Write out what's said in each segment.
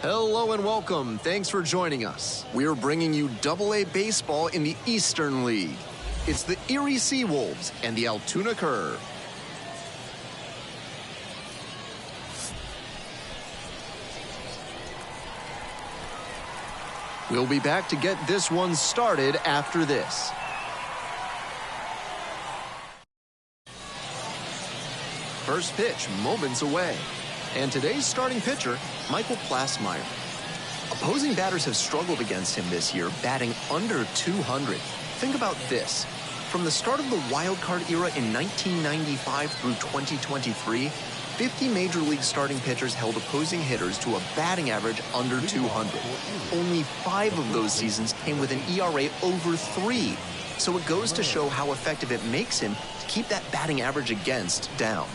Hello and welcome. Thanks for joining us. We're bringing you AA baseball in the Eastern League. It's the Erie SeaWolves and the Altoona Curve. We'll be back to get this one started after this. First pitch moments away. And today's starting pitcher, Michael Plasmeyer. Opposing batters have struggled against him this year, batting under 200. Think about this. From the start of the wild card era in 1995 through 2023, 50 Major League starting pitchers held opposing hitters to a batting average under 200. Only 5 of those seasons came with an ERA over 3. So it goes to show how effective it makes him to keep that batting average against down.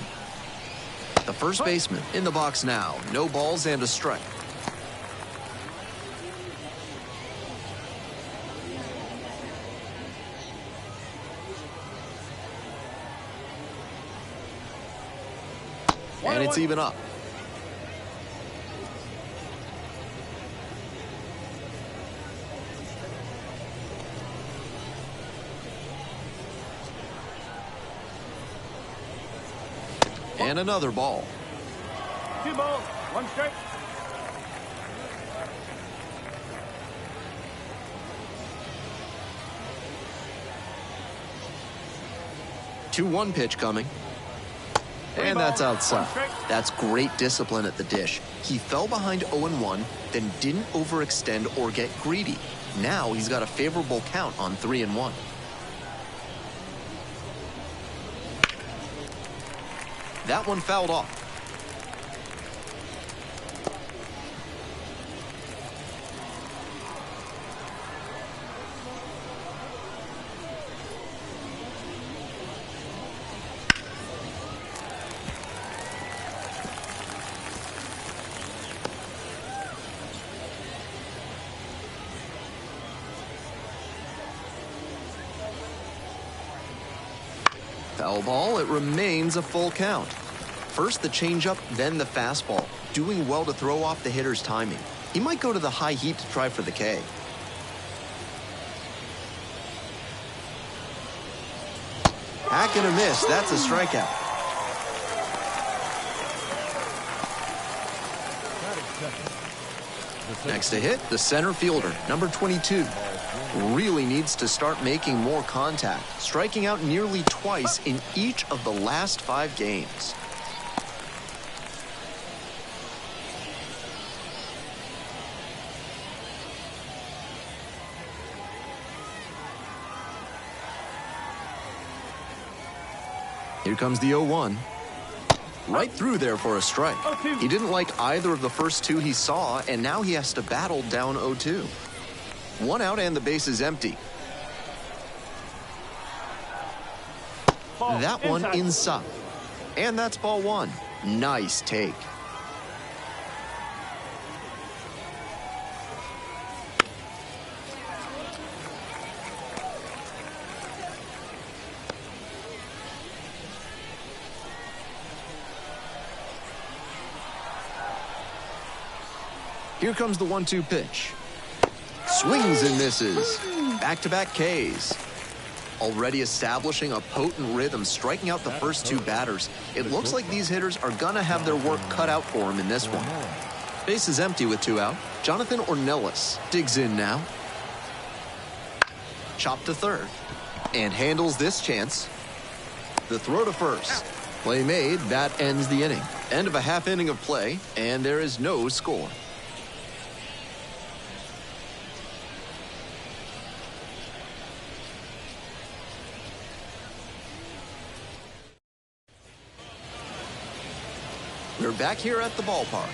The first baseman in the box now. No balls and a strike. And it's even up. And another ball. 2 balls, 1 strike. Two-one pitch coming. And that's outside. That's great discipline at the dish. He fell behind 0-1, then didn't overextend or get greedy. Now he's got a favorable count on 3-1. That one fouled off. Foul ball, it remains a full count. First the changeup, then the fastball. Doing well to throw off the hitter's timing. He might go to the high heat to try for the K. Hack and a miss, that's a strikeout. Next to hit, the center fielder, number 22. Really needs to start making more contact, striking out nearly twice in each of the last 5 games. Here comes the 0-1. Right through there for a strike. He didn't like either of the first 2 he saw, and now he has to battle down 0-2. 1 out and the base is empty. That one inside. And that's ball 1. Nice take. Here comes the 1-2 pitch. Swings and misses. Back-to-back Ks. Already establishing a potent rhythm, striking out the first 2 batters. It looks like these hitters are gonna have their work cut out for him in this one. Base is empty with 2 out. Jonathan Ornelas digs in now. Chop to third. And handles this chance. The throw to first. Play made, that ends the inning. End of a half inning of play, and there is no score. We're back here at the ballpark.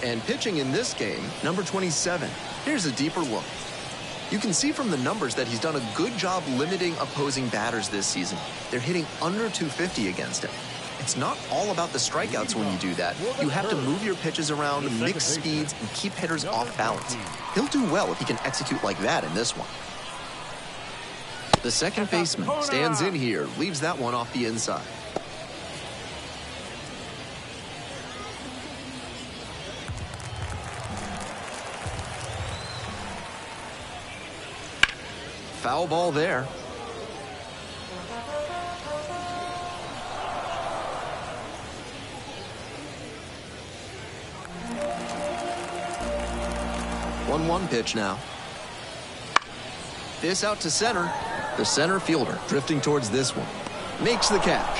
And pitching in this game, number 27. Here's a deeper look. You can see from the numbers that he's done a good job limiting opposing batters this season. They're hitting under 250 against him. It's not all about the strikeouts when you do that. You have to move your pitches around, mix speeds, and keep hitters off balance. He'll do well if he can execute like that in this one. The second baseman stands in here, leaves that one off the inside. foul ball there. One pitch now. This out to center. The center fielder drifting towards this one. Makes the catch.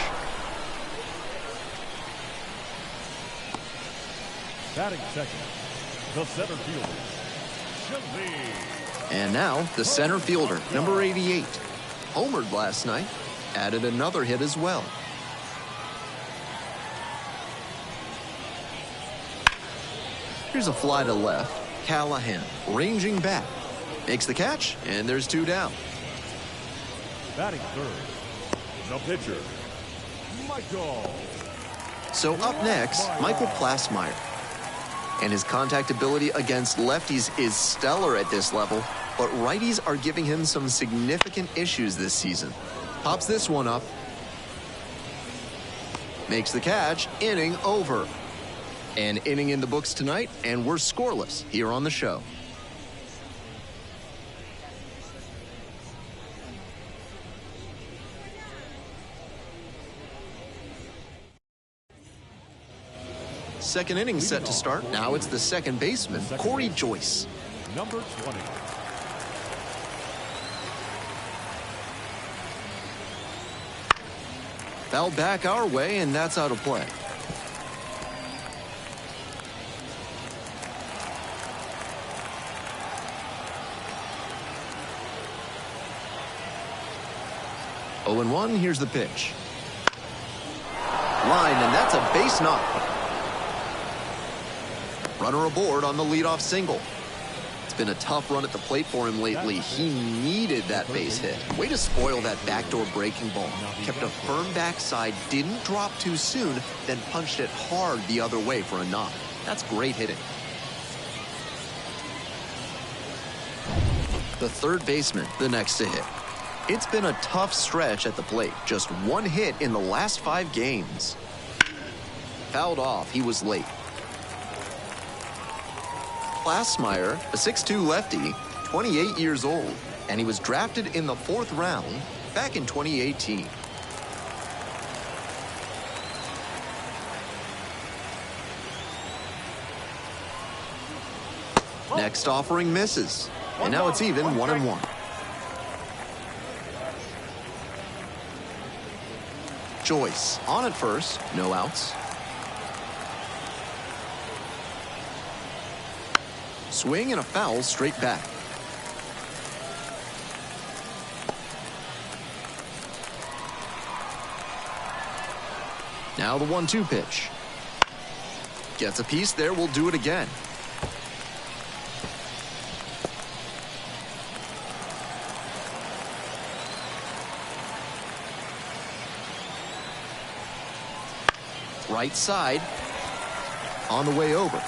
Batting second, the center fielder, Chili. And now the center fielder, number 88. Homered last night. Added another hit as well. Here's a fly to left. Callahan ranging back. Makes the catch, and there's two down. Batting third, the pitcher, Michael. So up next, Michael Plasmeyer. And his contact ability against lefties is stellar at this level, but righties are giving him some significant issues this season. Pops this one up. Makes the catch, inning over. An inning in the books tonight, and we're scoreless here on the show. Second inning set to start. Now it's the second baseman, Corey Joyce. Number 20. Fouled back our way, and that's out of play. Oh, and 1, here's the pitch. Line, and that's a base knock. Runner aboard on the leadoff single. It's been a tough run at the plate for him lately. He needed that base hit. Way to spoil that backdoor breaking ball. Kept a firm backside, didn't drop too soon, then punched it hard the other way for a knock. That's great hitting. The third baseman, the next to hit. It's been a tough stretch at the plate. Just one hit in the last 5 games. Fouled off. He was late. Plasmeyer, a 6'2 lefty, 28 years old, and he was drafted in the 4th round back in 2018. Next offering misses, and now it's even 1-1. Joyce on at first, no outs. Swing and a foul straight back. Now the 1-2 pitch. Gets a piece there, we'll do it again. Right side, on the way over.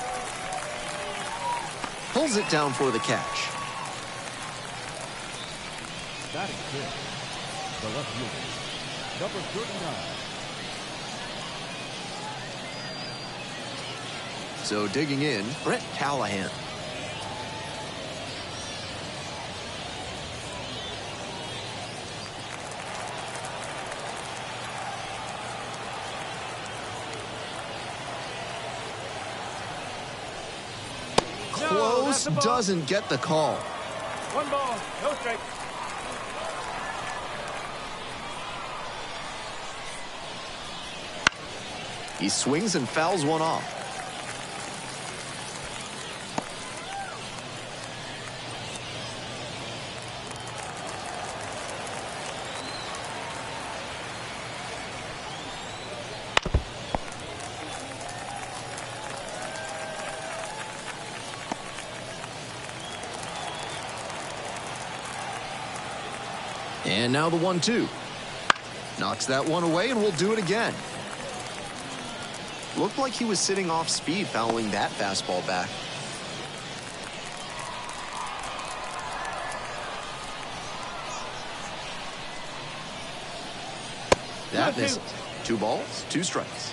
Pulls it down for the catch. Batting fifth, the left fielder, number 39. So digging in, Brett Callahan. Close, doesn't get the call. 1 ball, no strike. He swings and fouls one off. And now the 1-2. Knocks that one away, and we'll do it again. Looked like he was sitting off speed, fouling that fastball back. That misses. 2 balls, 2 strikes.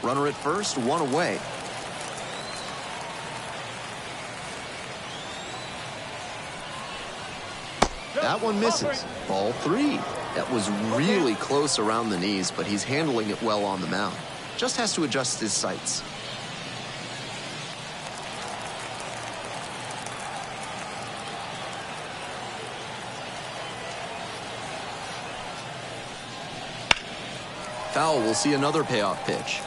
Runner at first, 1 away. That one misses. Ball 3. That was really close around the knees, but he's handling it well on the mound. Just has to adjust his sights. Foul. We'll see another payoff pitch.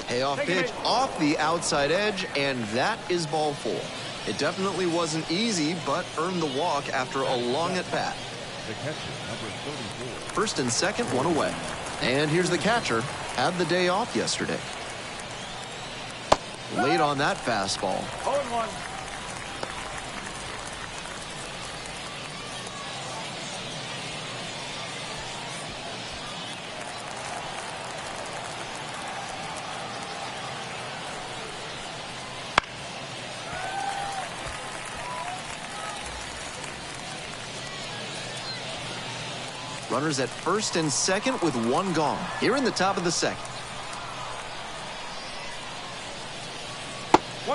Payoff pitch off the outside edge, and that is ball 4. It definitely wasn't easy, but earned the walk after a long at-bat. The catcher, number 34. First and second, one away. And here's the catcher. Had the day off yesterday. Late on that fastball. 0-1. Runners at first and second with one gone. Here in the top of the second.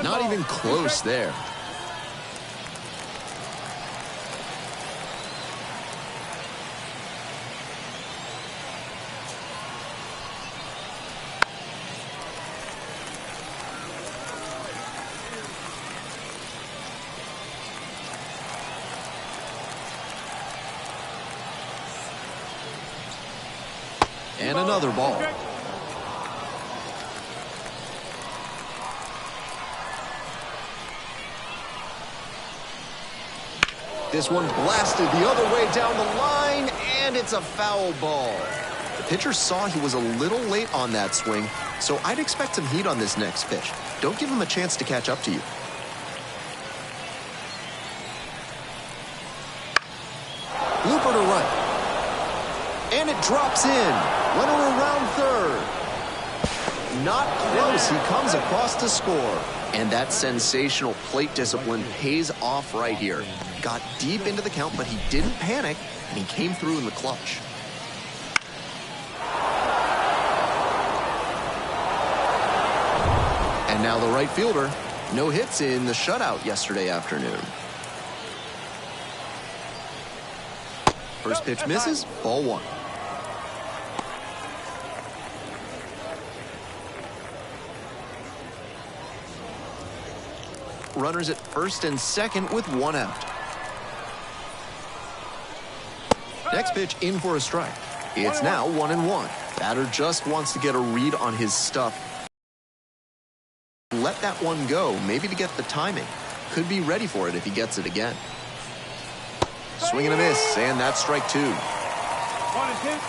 Not even close there. And another ball. This one blasted the other way down the line, and it's a foul ball. The pitcher saw he was a little late on that swing, so I'd expect some heat on this next pitch. Don't give him a chance to catch up to you. Looper to right. And it drops in. Runner around third. Not close. He comes across to score. And that sensational plate discipline pays off right here. Got deep into the count, but he didn't panic, and he came through in the clutch. And now the right fielder. No hits in the shutout yesterday afternoon. First pitch misses, ball 1. Runners at first and second with one out. Next pitch in for a strike. It's now 1-1. Batter just wants to get a read on his stuff. Let that one go, maybe to get the timing. Could be ready for it if he gets it again. Swing and a miss, and that's strike 2. 1-2.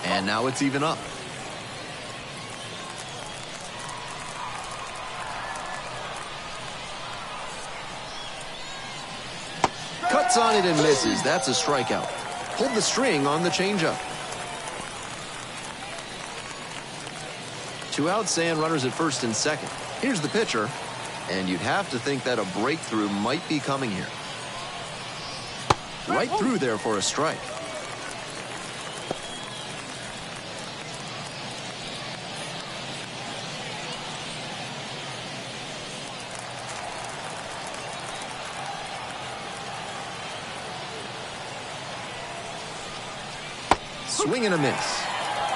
And now it's even up. Cuts on it and misses. That's a strikeout. Pulled the string on the changeup. 2 outs and runners at first and second. Here's the pitcher, and you'd have to think that a breakthrough might be coming here. Right through there for a strike. Swing and a miss.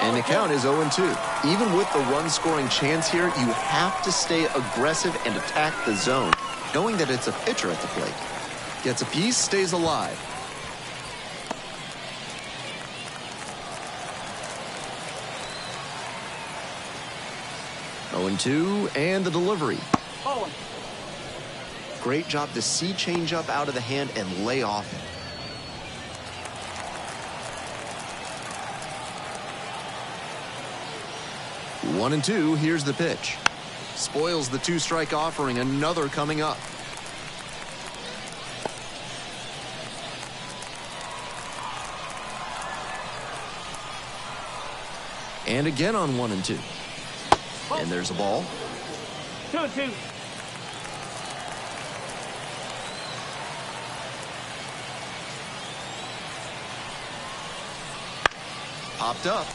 And the count is 0-2. Even with the run-scoring chance here, you have to stay aggressive and attack the zone, knowing that it's a pitcher at the plate. Gets a piece, stays alive. Oh, 0-2, and the delivery. Great job to see changeup out of the hand and lay off it. 1-2, here's the pitch. Spoils the 2-strike offering, another coming up. And again on 1-2. And there's a ball. 2-2. popped up.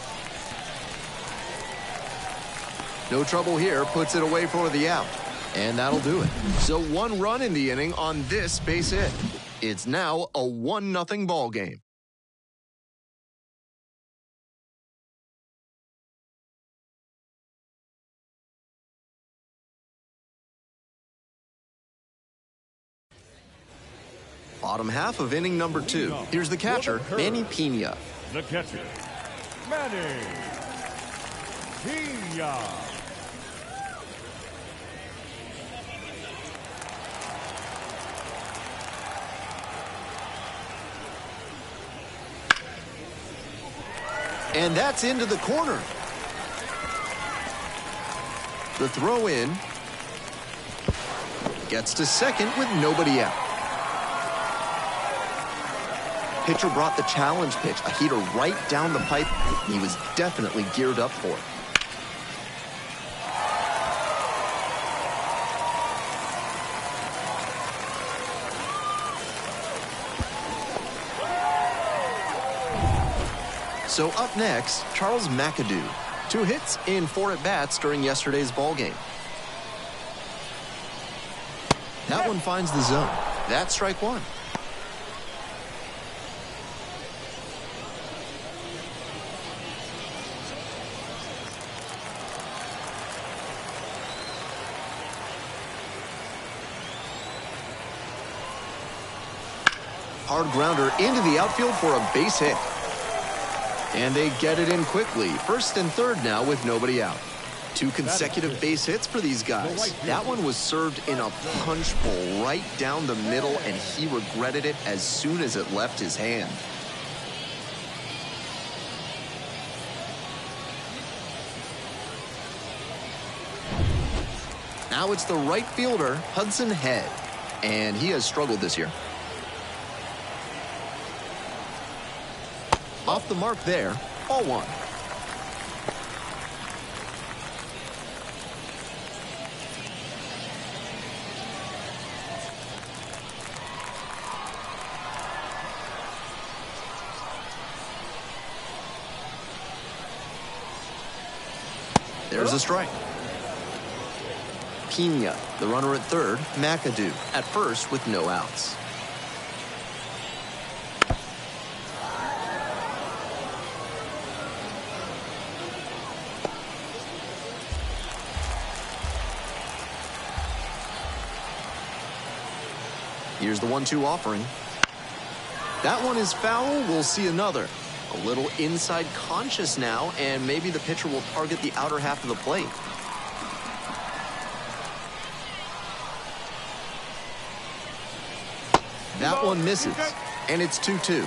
No trouble here, puts it away for the out. And that'll do it. So 1 run in the inning on this base hit. It's now a 1-0 ball game. Bottom half of inning number 2. Here's the catcher, Manny Pena. The catcher, Manny Pena. And that's into the corner. The throw in. Gets to second with nobody out. Pitcher brought the challenge pitch, a heater right down the pipe. He was definitely geared up for it. So up next, Charles McAdoo. 2 hits in 4 at-bats during yesterday's ballgame. That one finds the zone. That's strike 1. Hard grounder into the outfield for a base hit. And they get it in quickly. First and third now with nobody out. 2 consecutive base hits for these guys. That one was served in a punch bowl right down the middle, and he regretted it as soon as it left his hand. Now it's the right fielder, Hudson Head. And he has struggled this year. Off the mark there, ball 1. There's a strike. Pena, the runner at third, McAdoo at first with no outs. Here's the 1-2 offering. That one is foul. We'll see another. A little inside conscious now, and maybe the pitcher will target the outer half of the plate. That one misses, and it's 2-2.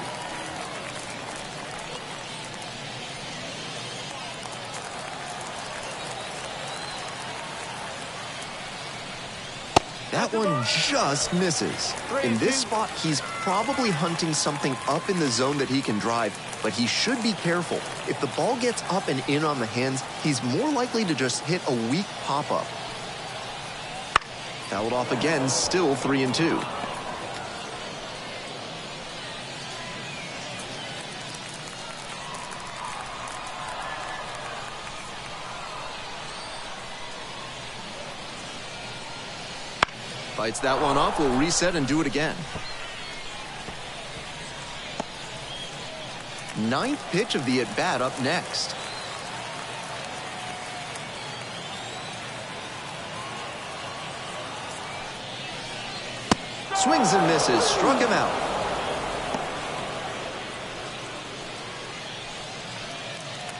That one just misses. In this spot, he's probably hunting something up in the zone that he can drive, but he should be careful. If the ball gets up and in on the hands, he's more likely to just hit a weak pop-up. Fouled off again, still 3-2. Fights that one off, will reset and do it again. 9th pitch of the at-bat up next. Swings and misses, struck him out.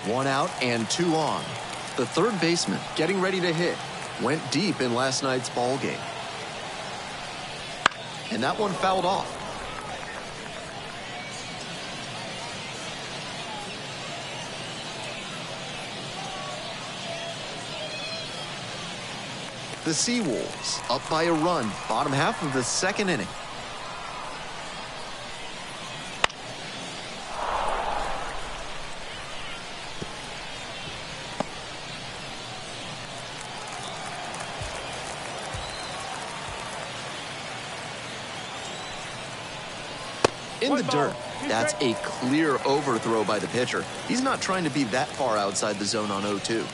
One out and 2 on. The third baseman getting ready to hit. Went deep in last night's ball game. And that one fouled off. The SeaWolves up by a run, bottom half of the 2nd inning. In the dirt, That's a clear overthrow by the pitcher. He's not trying to be that far outside the zone on 0-2.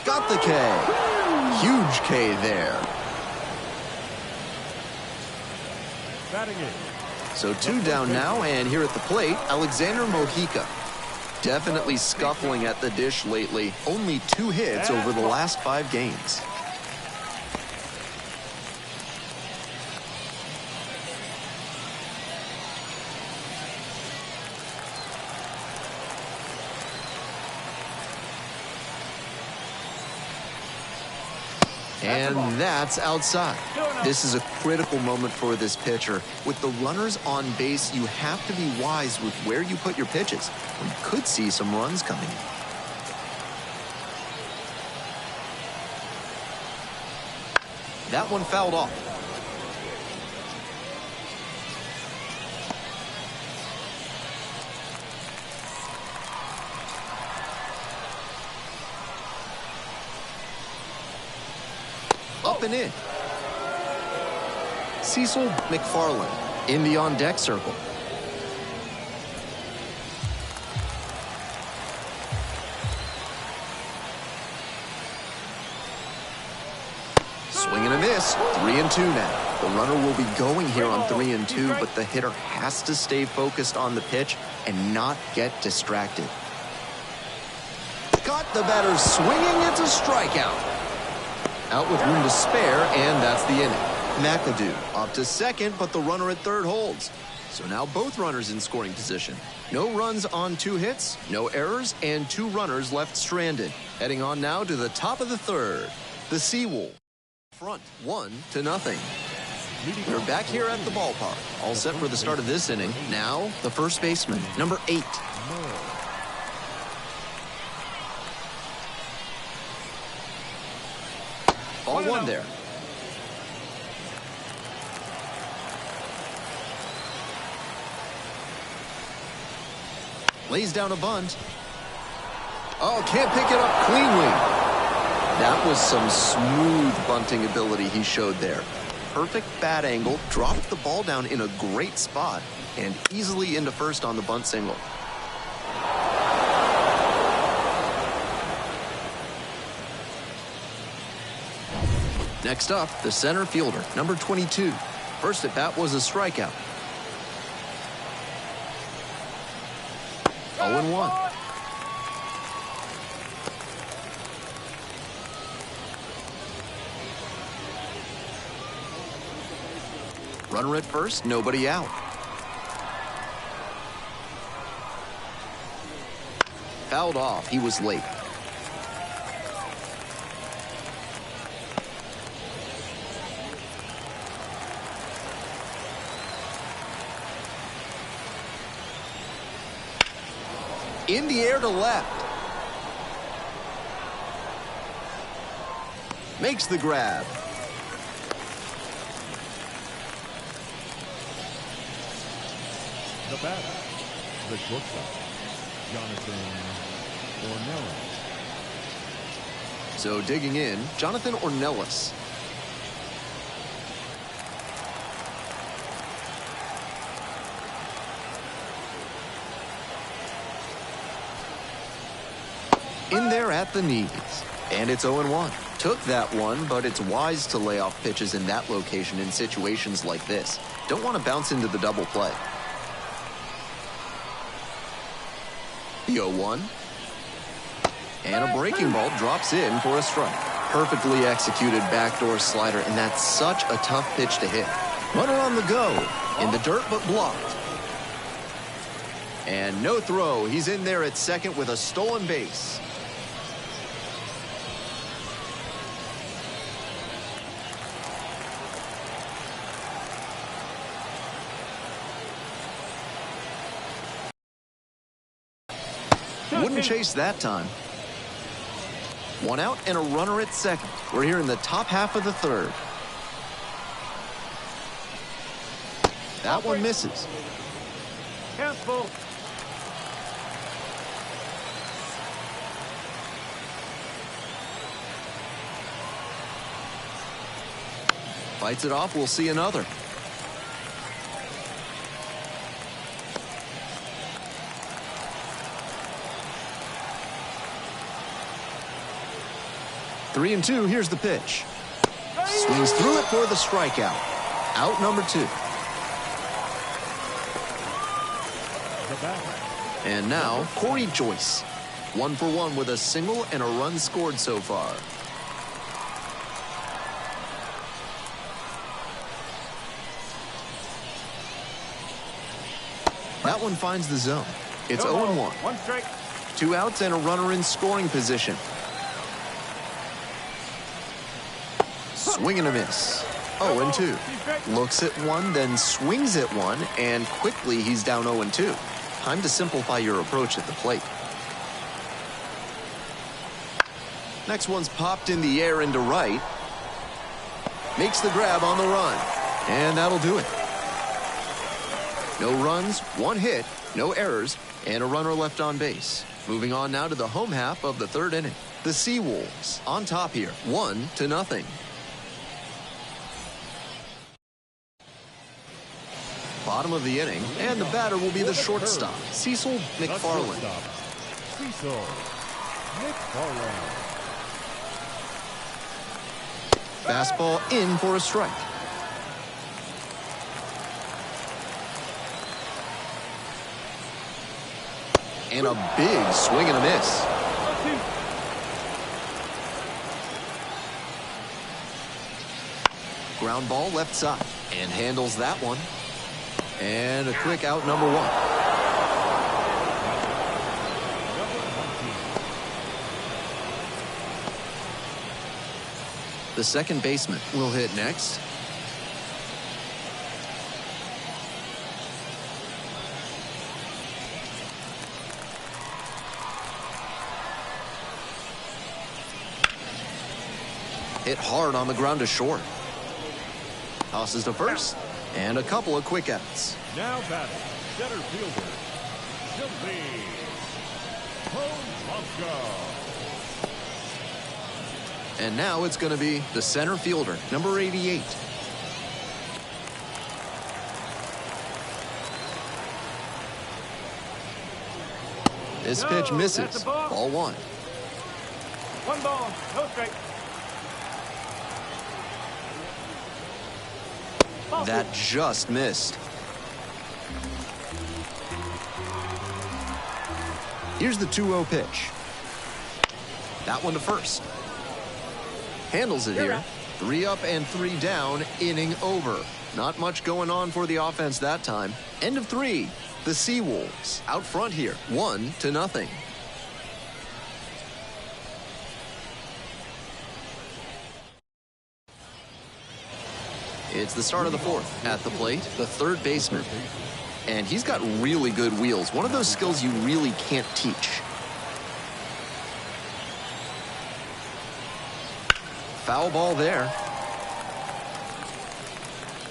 Got the K. Huge K there. Batting in. So 2 down now, and here at the plate, Alexander Mojica. Definitely scuffling at the dish lately. Only 2 hits over the last 5 games. And that's outside. This is a critical moment for this pitcher. With the runners on base, you have to be wise with where you put your pitches. We could see some runs coming. That one fouled off. Up and in. Cecil McFarland in the on-deck circle. Swing and a miss. 3-2 now. The runner will be going here on 3-2, but the hitter has to stay focused on the pitch and not get distracted. Got the batter swinging. It's a strikeout. Out with room to spare, and that's the inning. McAdoo up to second, but the runner at third holds. So now both runners in scoring position. No runs on 2 hits, no errors, and 2 runners left stranded. Heading on now to the top of the third. The SeaWolves front 1-0. We're back here at the ballpark. All set for the start of this inning. Now, the first baseman, number 8. Ball 1 there. Lays down a bunt. Oh, can't pick it up cleanly. That was some smooth bunting ability he showed there. Perfect bat angle, dropped the ball down in a great spot, and easily into first on the bunt single. Next up, the center fielder, number 22. First at bat was a strikeout. 0-1. Runner at first, nobody out. Fouled off, he was late. In the air to left. Makes the grab. The batter, the shortstop, Jonathan Ornelas. So digging in, Jonathan Ornelas. In there at the knees. And it's 0-1. Took that one, but it's wise to lay off pitches in that location in situations like this. Don't want to bounce into the double play. The 0-1. And a breaking ball drops in for a strike. Perfectly executed backdoor slider, and that's such a tough pitch to hit. Runner on the go. In the dirt, but blocked. And no throw. He's in there at second with a stolen base. Wouldn't chase that time. One out and a runner at second. We're here in the top half of the third. That one misses. Count's full. Fights it off, we'll see another. Three and two, here's the pitch. Swings through it for the strikeout. Out number 2. And now, Corey Joyce. 1 for 1 with a single and a run scored so far. That one finds the zone. It's 0-1. 1 strike. 2 outs and a runner in scoring position. Swing and a miss. 0-2. Looks at one, then swings at one, and quickly he's down 0-2. Time to simplify your approach at the plate. Next one's popped in the air into right. Makes the grab on the run. And that'll do it. No runs, 1 hit, no errors, and a runner left on base. Moving on now to the home half of the 3rd inning. The SeaWolves on top here, 1-0. Bottom of the inning, and the batter will be the shortstop, Cecil McFarland. Cecil McFarland. Fastball in for a strike. And a big swing and a miss. Ground ball left side, and handles that one. And a quick out number 1. The second baseman will hit next. Hit hard on the ground to short. Tosses to first. And a couple of quick outs. Now batting, center fielder, Shelby Polanco. And now it's going to be the center fielder, number 88. This pitch misses. Ball 1. 1 ball, no strike. That just missed. Here's the 2-0 pitch. That one to first. Handles it here. 3 up and 3 down, inning over. Not much going on for the offense that time. End of 3. The SeaWolves out front here, 1-0. It's the start of the 4th. At the plate, the 3rd baseman. And he's got really good wheels. One of those skills you really can't teach. Foul ball there.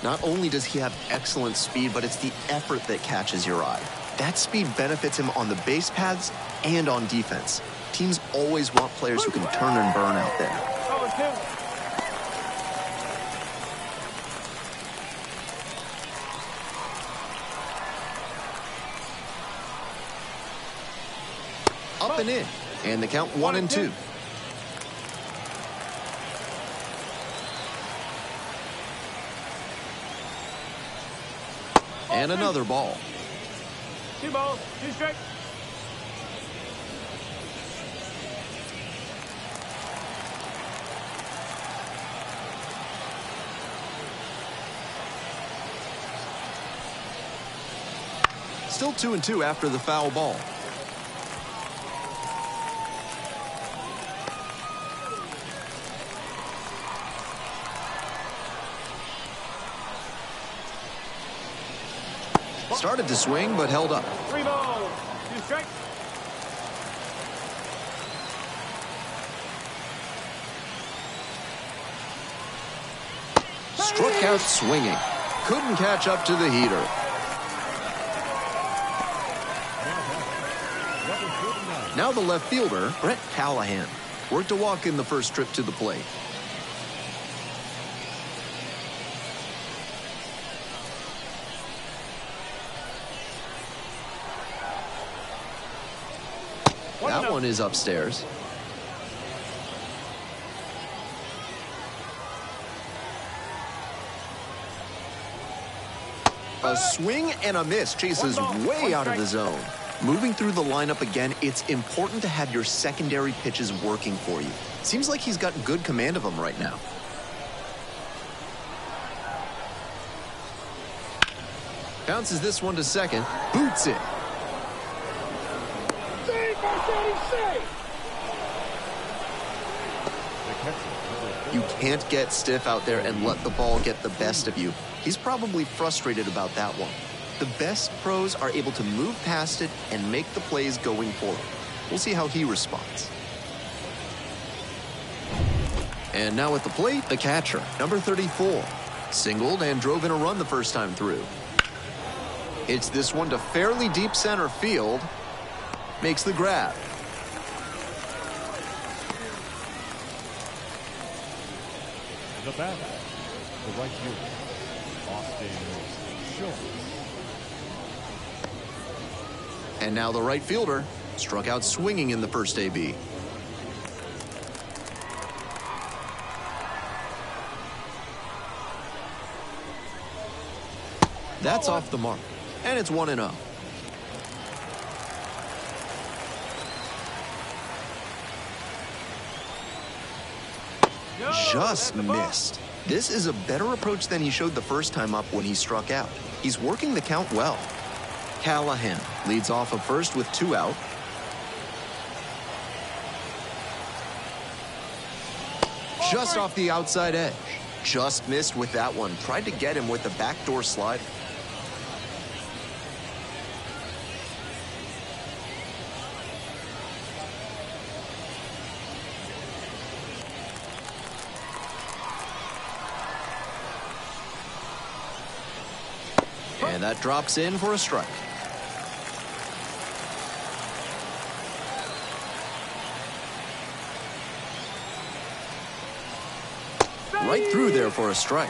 Not only does he have excellent speed, but it's the effort that catches your eye. That speed benefits him on the base paths and on defense. Teams always want players who can turn and burn out there. Up and in, and the count 1-2. And another ball. 2 balls, 2 strikes. Still 2-2 after the foul ball. Started to swing, but held up. 3 balls, 2 strikes. Struck out swinging. Couldn't catch up to the heater. Now the left fielder, Brett Callahan, worked a walk in the first trip to the plate. That one is upstairs. A swing and a miss. Chases way out of the zone. Moving through the lineup again, it's important to have your secondary pitches working for you. Seems like he's got good command of them right now. Bounces this one to second. Boots it. You can't get stiff out there and let the ball get the best of you. He's probably frustrated about that one. The best pros are able to move past it and make the plays going forward. We'll see how he responds. And now at the plate, the catcher, number 34. Singled and drove in a run the first time through. Hits this one to fairly deep center field. Makes the grab. The batter, the right fielder, Austin Schultz. And now the right fielder struck out swinging in the first AB. That's off the mark, and it's 1-0. Just missed. This is a better approach than he showed the first time up when he struck out. He's working the count well. Callahan leads off of first with 2 out. Just off the outside edge. Just missed with that one. Tried to get him with the backdoor slide. And that drops in for a strike. Right through there for a strike.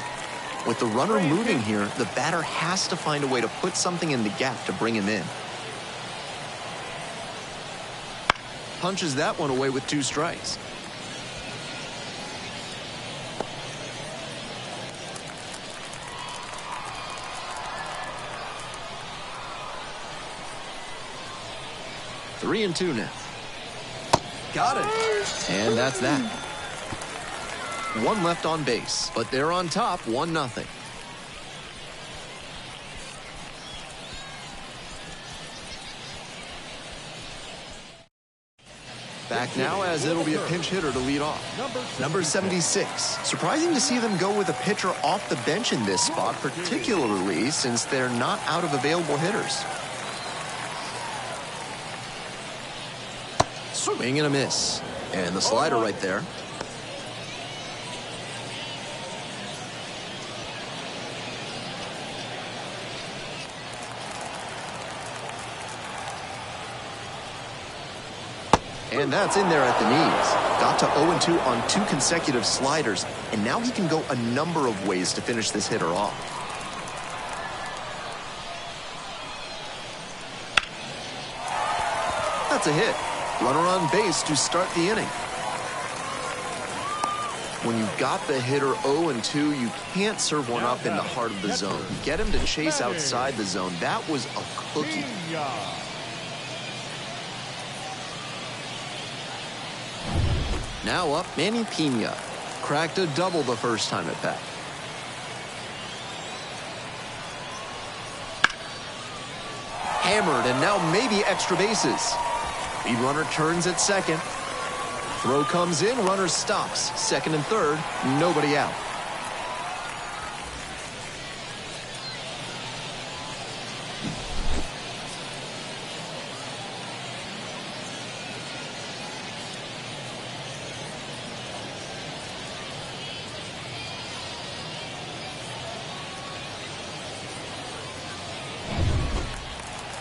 With the runner moving here, the batter has to find a way to put something in the gap to bring him in. Punches that one away with 2 strikes. Three and 2 now. Got it. And that's that. 1 left on base, but they're on top 1-0. Back now as it'll be a pinch hitter to lead off. Number 76. Surprising to see them go with a pitcher off the bench in this spot, particularly since they're not out of available hitters. Swing and a miss. And the slider right there. And that's in there at the knees. Got to 0-2 on 2 consecutive sliders, and now he can go a number of ways to finish this hitter off. That's a hit. Runner on base to start the inning. When you've got the hitter 0-2, you can't serve one up in the heart of the zone. Get him to chase outside the zone. That was a cookie. Now up, Manny Pena. Cracked a double the first time at bat. Hammered, and now maybe extra bases. Lead runner turns at second. Throw comes in, runner stops. Second and third, nobody out.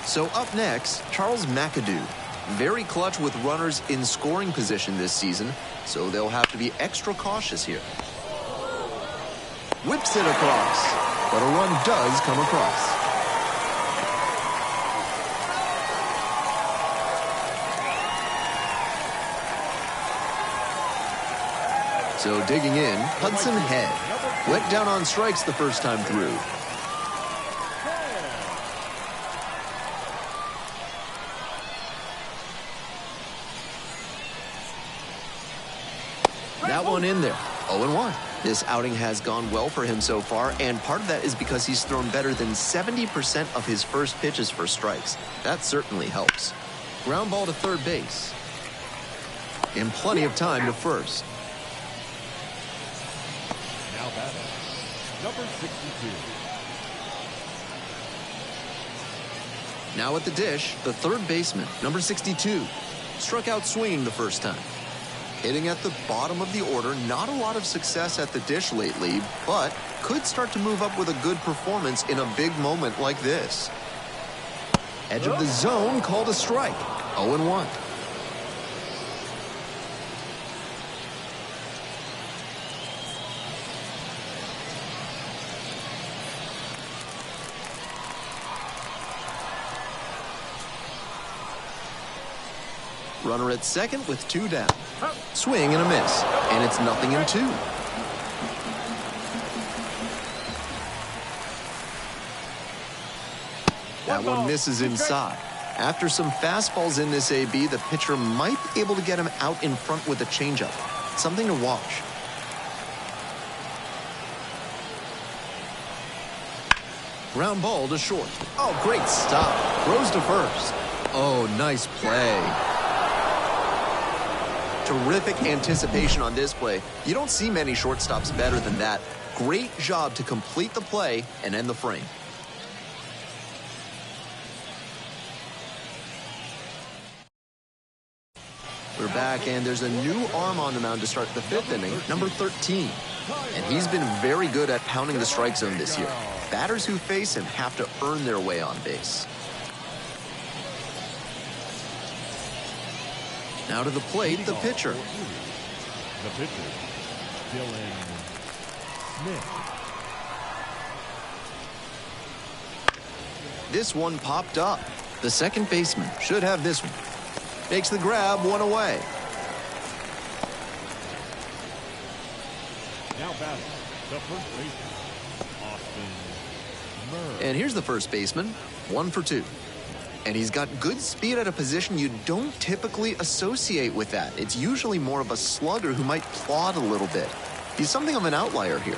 So up next, Charles McAdoo. Very clutch with runners in scoring position this season, so they'll have to be extra cautious here. Whips it across, but a run does come across. So digging in, Hudson Head. Went down on strikes the first time through. That one in there. 0-1. This outing has gone well for him so far, and part of that is because he's thrown better than 70% of his first pitches for strikes. That certainly helps. Ground ball to third base. And plenty of time to first. Now batting, number 62. Now at the dish, the third baseman, number 62. Struck out swinging the first time. Hitting at the bottom of the order, not a lot of success at the dish lately, but could start to move up with a good performance in a big moment like this. Edge of the zone called a strike. 0-1. Runner at second with 2 down. Swing and a miss, and it's 0-2. That one misses inside. After some fastballs in this AB, the pitcher might be able to get him out in front with a changeup. Something to watch. Ground ball to short. Oh, great stop. Throws to first. Oh, nice play. Terrific anticipation on this play. You don't see many shortstops better than that. Great job to complete the play and end the frame. We're back, and there's a new arm on the mound to start the 5th inning, number 13. And he's been very good at pounding the strike zone this year. Batters who face him have to earn their way on base. Now to the plate, the pitcher. The pitcher, Dylan Smith. This one popped up. The second baseman should have this one. Makes the grab, 1 away. Now batting, the first baseman, Austin Murray. And here's the first baseman, 1 for 2. And he's got good speed at a position you don't typically associate with that. It's usually more of a slugger who might plod a little bit. He's something of an outlier here.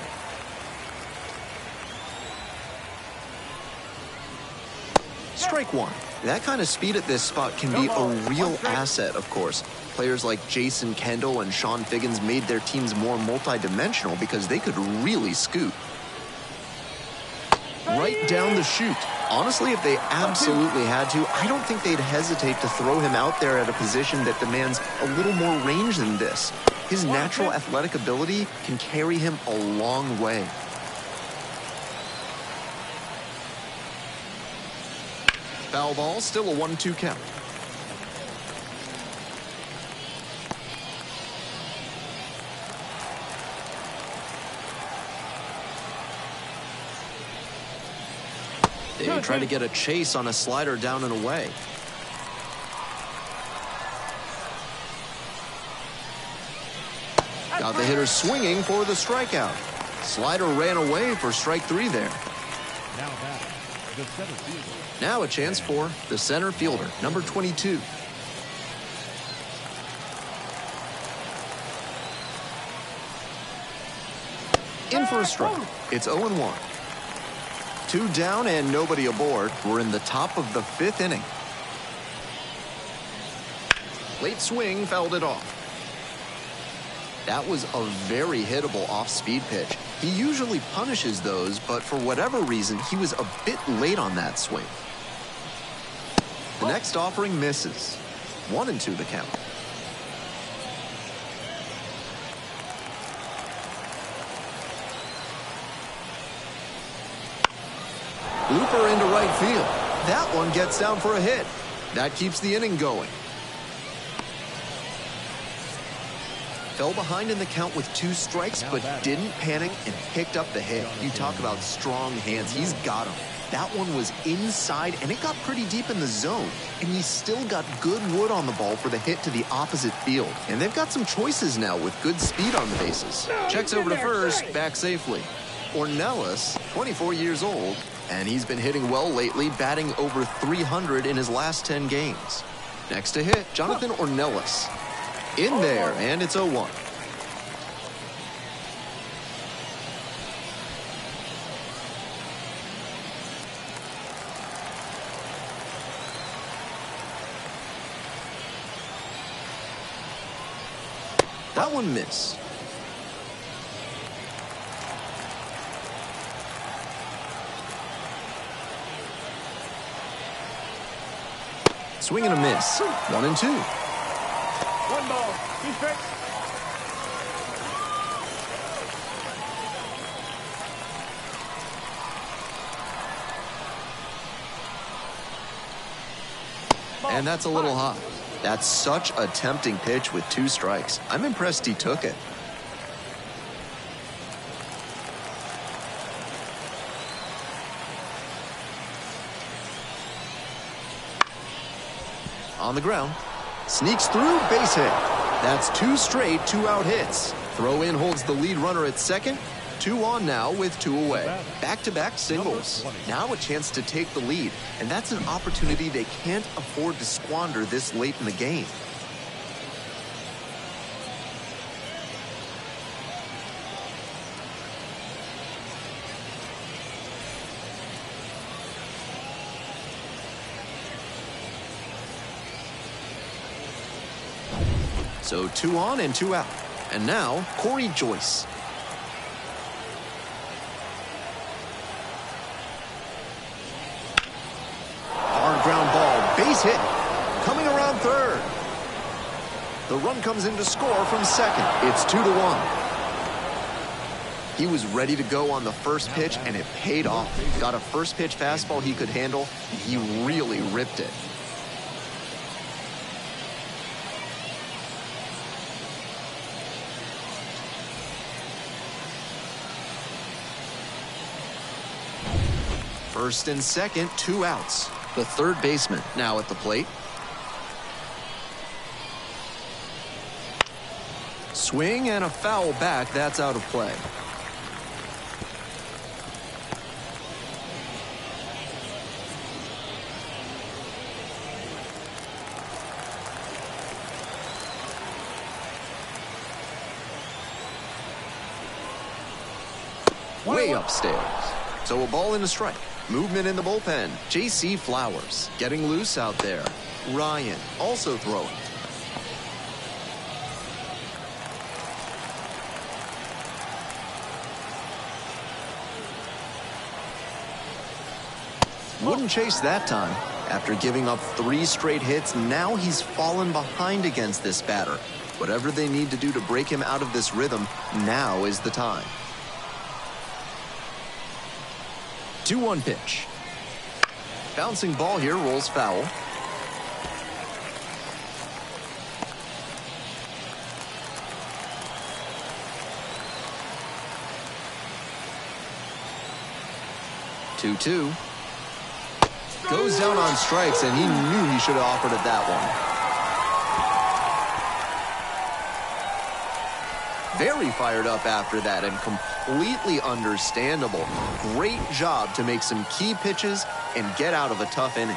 Strike 1. That kind of speed at this spot can be a real asset, of course. Players like Jason Kendall and Sean Figgins made their teams more multidimensional because they could really scoot. Right down the chute. Honestly, if they absolutely had to, I don't think they'd hesitate to throw him out there at a position that demands a little more range than this. His natural athletic ability can carry him a long way. Foul ball, still a 1-2 count. They try to get a chase on a slider down and away. Got the hitter swinging for the strikeout. Slider ran away for strike 3 there. Now batting, the center fielder. Now a chance for the center fielder, number 22. In for a strike. It's 0-1. 2 down and nobody aboard. We're in the top of the 5th inning. Late swing fouled it off. That was a very hittable off-speed pitch. He usually punishes those, but for whatever reason, he was a bit late on that swing. The next offering misses. 1-2 the count. Looper into right field. That one gets down for a hit. That keeps the inning going. Fell behind in the count with 2 strikes, but didn't panic and picked up the hit. You talk about strong hands. He's got them. That one was inside, and it got pretty deep in the zone. And he still got good wood on the ball for the hit to the opposite field. And they've got some choices now with good speed on the bases. Checks over to first, back safely. Ornelas, 24 years old, and he's been hitting well lately, batting over 300 in his last 10 games. Next to hit, Jonathan Ornelas. In there, and it's 0-1. That one missed. Swing and a miss. 1-2. 1 ball, 2 strikes. And that's a little high. That's such a tempting pitch with 2 strikes. I'm impressed he took it. On the ground. Sneaks through, base hit. That's 2 straight 2-out hits. Throw in holds the lead runner at second. 2 on now with 2 away. Back-to-back singles. Now a chance to take the lead, and that's an opportunity they can't afford to squander this late in the game. So 2 on and 2 out. And now, Corey Joyce. Hard ground ball, base hit. Coming around third. The run comes in to score from second. It's 2-1. He was ready to go on the first pitch, and it paid off. Got a first pitch fastball he could handle. He really ripped it. First and second, 2 outs. The third baseman now at the plate. Swing and a foul back. That's out of play. Way upstairs. So a ball and a strike. Movement in the bullpen. J.C. Flowers getting loose out there. Ryan also throwing. Wouldn't chase that time. After giving up 3 straight hits, now he's fallen behind against this batter. Whatever they need to do to break him out of this rhythm, now is the time. 2-1 pitch. Bouncing ball here, rolls foul. Two. Goes down on strikes, and he knew he should have offered it that one. Very fired up after that, and completely understandable. Great job to make some key pitches and get out of a tough inning.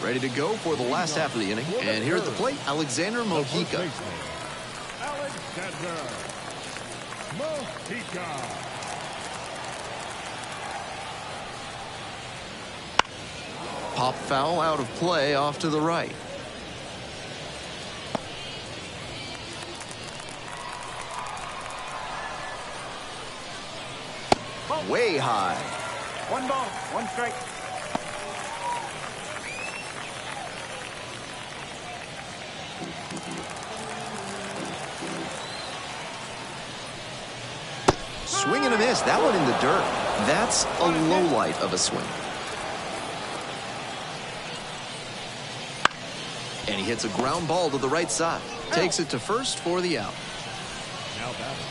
Ready to go for the last half of the inning. And here at the plate, Alexander Mojica. Alexander Mojica. Pop foul out of play off to the right. Way high. 1 ball, 1 strike. Swing and a miss. That one in the dirt. That's a low light of a swing. And he hits a ground ball to the right side. Takes it to first for the out. Now batting,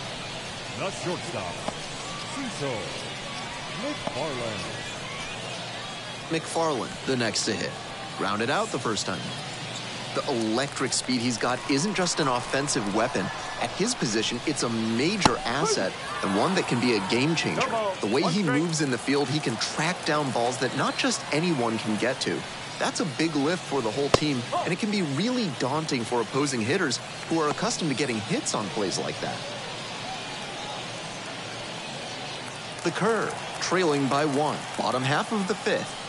the shortstop, Cecil McFarland. McFarland, the next to hit. Grounded out the first time. The electric speed he's got isn't just an offensive weapon. At his position, it's a major asset and one that can be a game changer. The way he moves in the field, he can track down balls that not just anyone can get to. That's a big lift for the whole team, and it can be really daunting for opposing hitters who are accustomed to getting hits on plays like that. The curve, trailing by 1, bottom half of the 5th.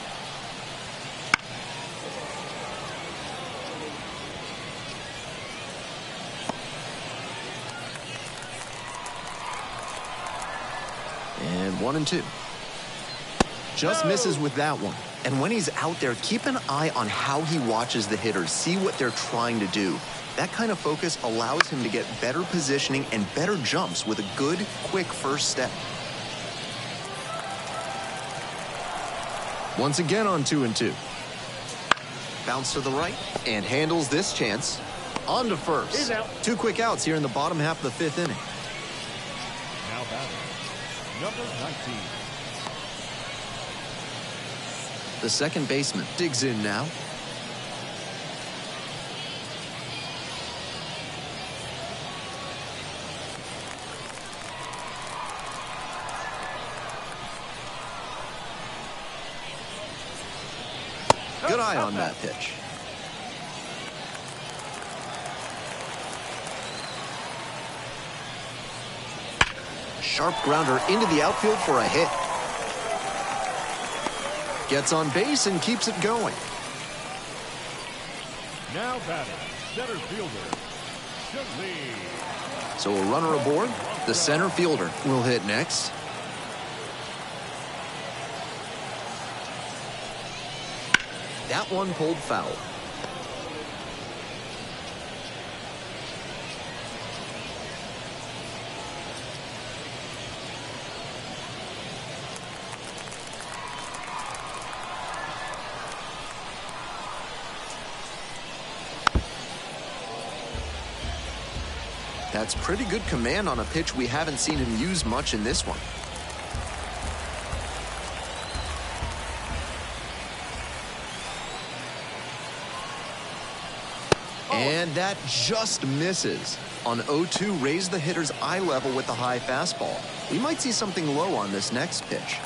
And 1-2. Just misses with that one. And when he's out there, keep an eye on how he watches the hitters, see what they're trying to do. That kind of focus allows him to get better positioning and better jumps with a good, quick first step. Once again on 2-2. Bounce to the right and handles this chance. On to first. He's out. 2 quick outs here in the bottom half of the 5th inning. Now batting, number 19. The second baseman digs in now. Good eye on that pitch. Sharp grounder into the outfield for a hit. Gets on base and keeps it going. Now batting, center fielder, Shelby. So a runner aboard. The center fielder will hit next. That one pulled foul. That's pretty good command on a pitch we haven't seen him use much in this one. And that just misses. On 0-2, raise the hitter's eye level with the high fastball. We might see something low on this next pitch.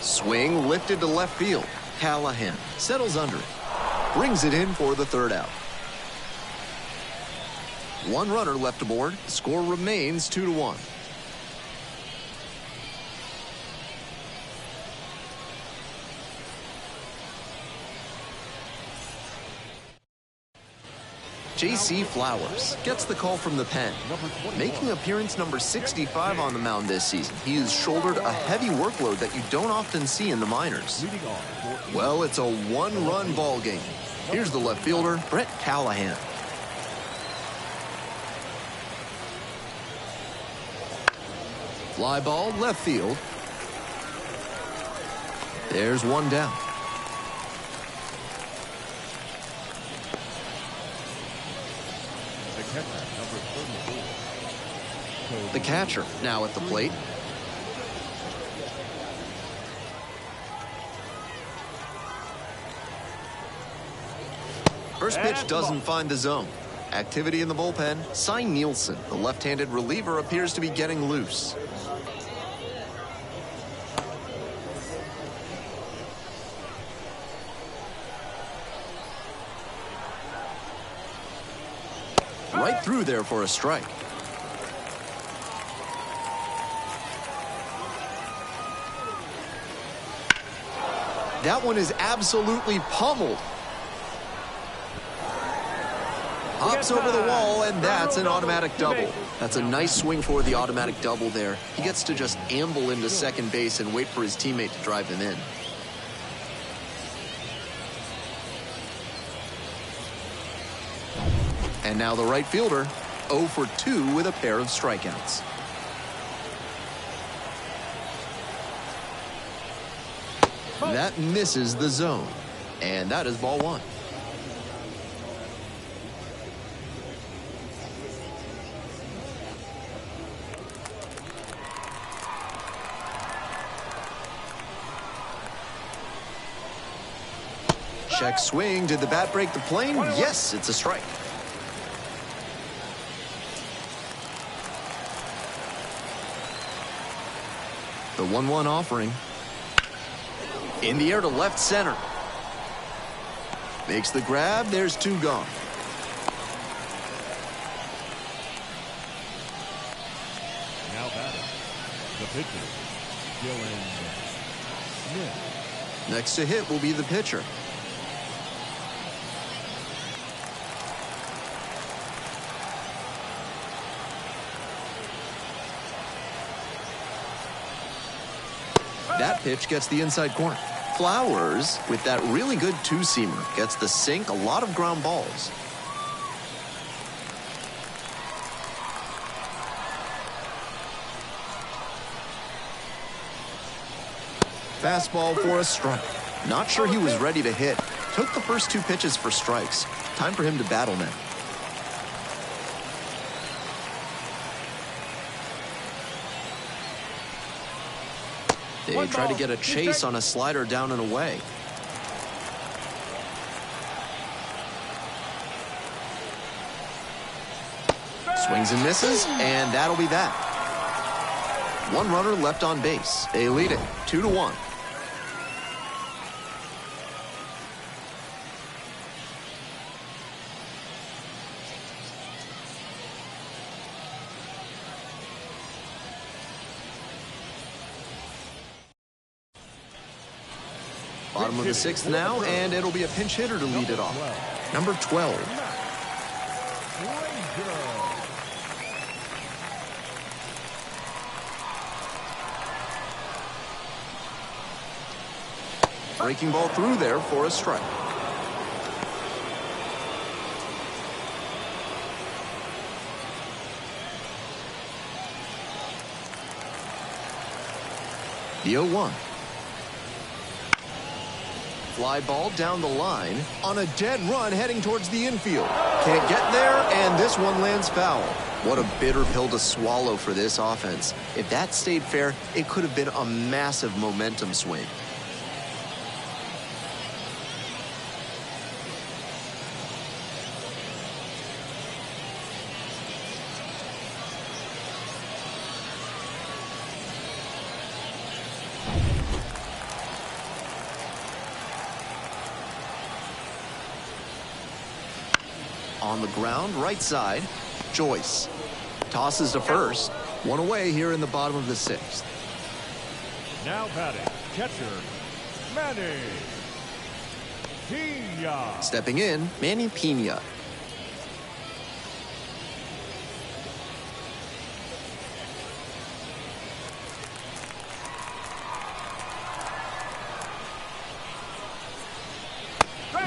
Swing lifted to left field. Callahan settles under it. Brings it in for the third out. One runner left aboard. Score remains 2-1. J.C. Flowers gets the call from the pen. Making appearance number 65 on the mound this season, he has shouldered a heavy workload that you don't often see in the minors. Well, it's a one-run ball game. Here's the left fielder, Brett Callahan. Fly ball, left field. There's one down. The catcher now at the plate. First pitch doesn't find the zone. Activity in the bullpen. Cy Nielsen, the left-handed reliever, appears to be getting loose. Right through there for a strike. That one is absolutely pummeled. Hops over the wall, and that's an automatic double. That's a nice swing for the automatic double there. He gets to just amble into second base and wait for his teammate to drive him in. And now the right fielder, 0 for 2 with a pair of strikeouts. That misses the zone, and that is ball 1. Check swing. Did the bat break the plane? Yes, it's a strike. The 1-1 offering. In the air to left center. Makes the grab. There's 2 gone. Now batting, the pitcher, Dylan Smith. Next to hit will be the pitcher. That pitch gets the inside corner. Flowers, with that really good two-seamer, gets the sink, a lot of ground balls. Fastball for a strike. Not sure he was ready to hit. Took the first 2 pitches for strikes. Time for him to battle now. They try to get a chase on a slider down and away. Swings and misses, and that'll be that. 1 runner left on base. They lead it 2-1. Bottom of the 6th now, and it'll be a pinch hitter to lead it off. Number 12. Breaking ball through there for a strike. The 0-1. Fly ball down the line on a dead run heading towards the infield. Can't get there, and this one lands foul. What a bitter pill to swallow for this offense. If that stayed fair, it could have been a massive momentum swing. On the ground, right side, Joyce. Tosses to first. 1 away here in the bottom of the 6th. Now batting, catcher, Manny Pena. Stepping in, Manny Pena.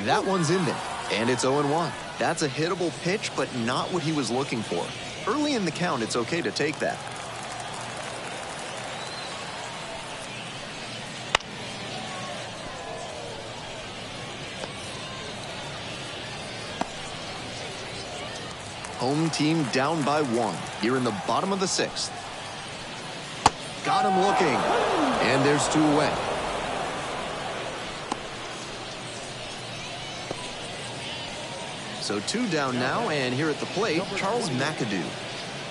That one's in there, and it's 0-1. That's a hittable pitch, but not what he was looking for. Early in the count, it's okay to take that. Home team down by 1 here in the bottom of the 6th. Got him looking, and there's 2 away. So 2 down now, and here at the plate, Charles McAdoo.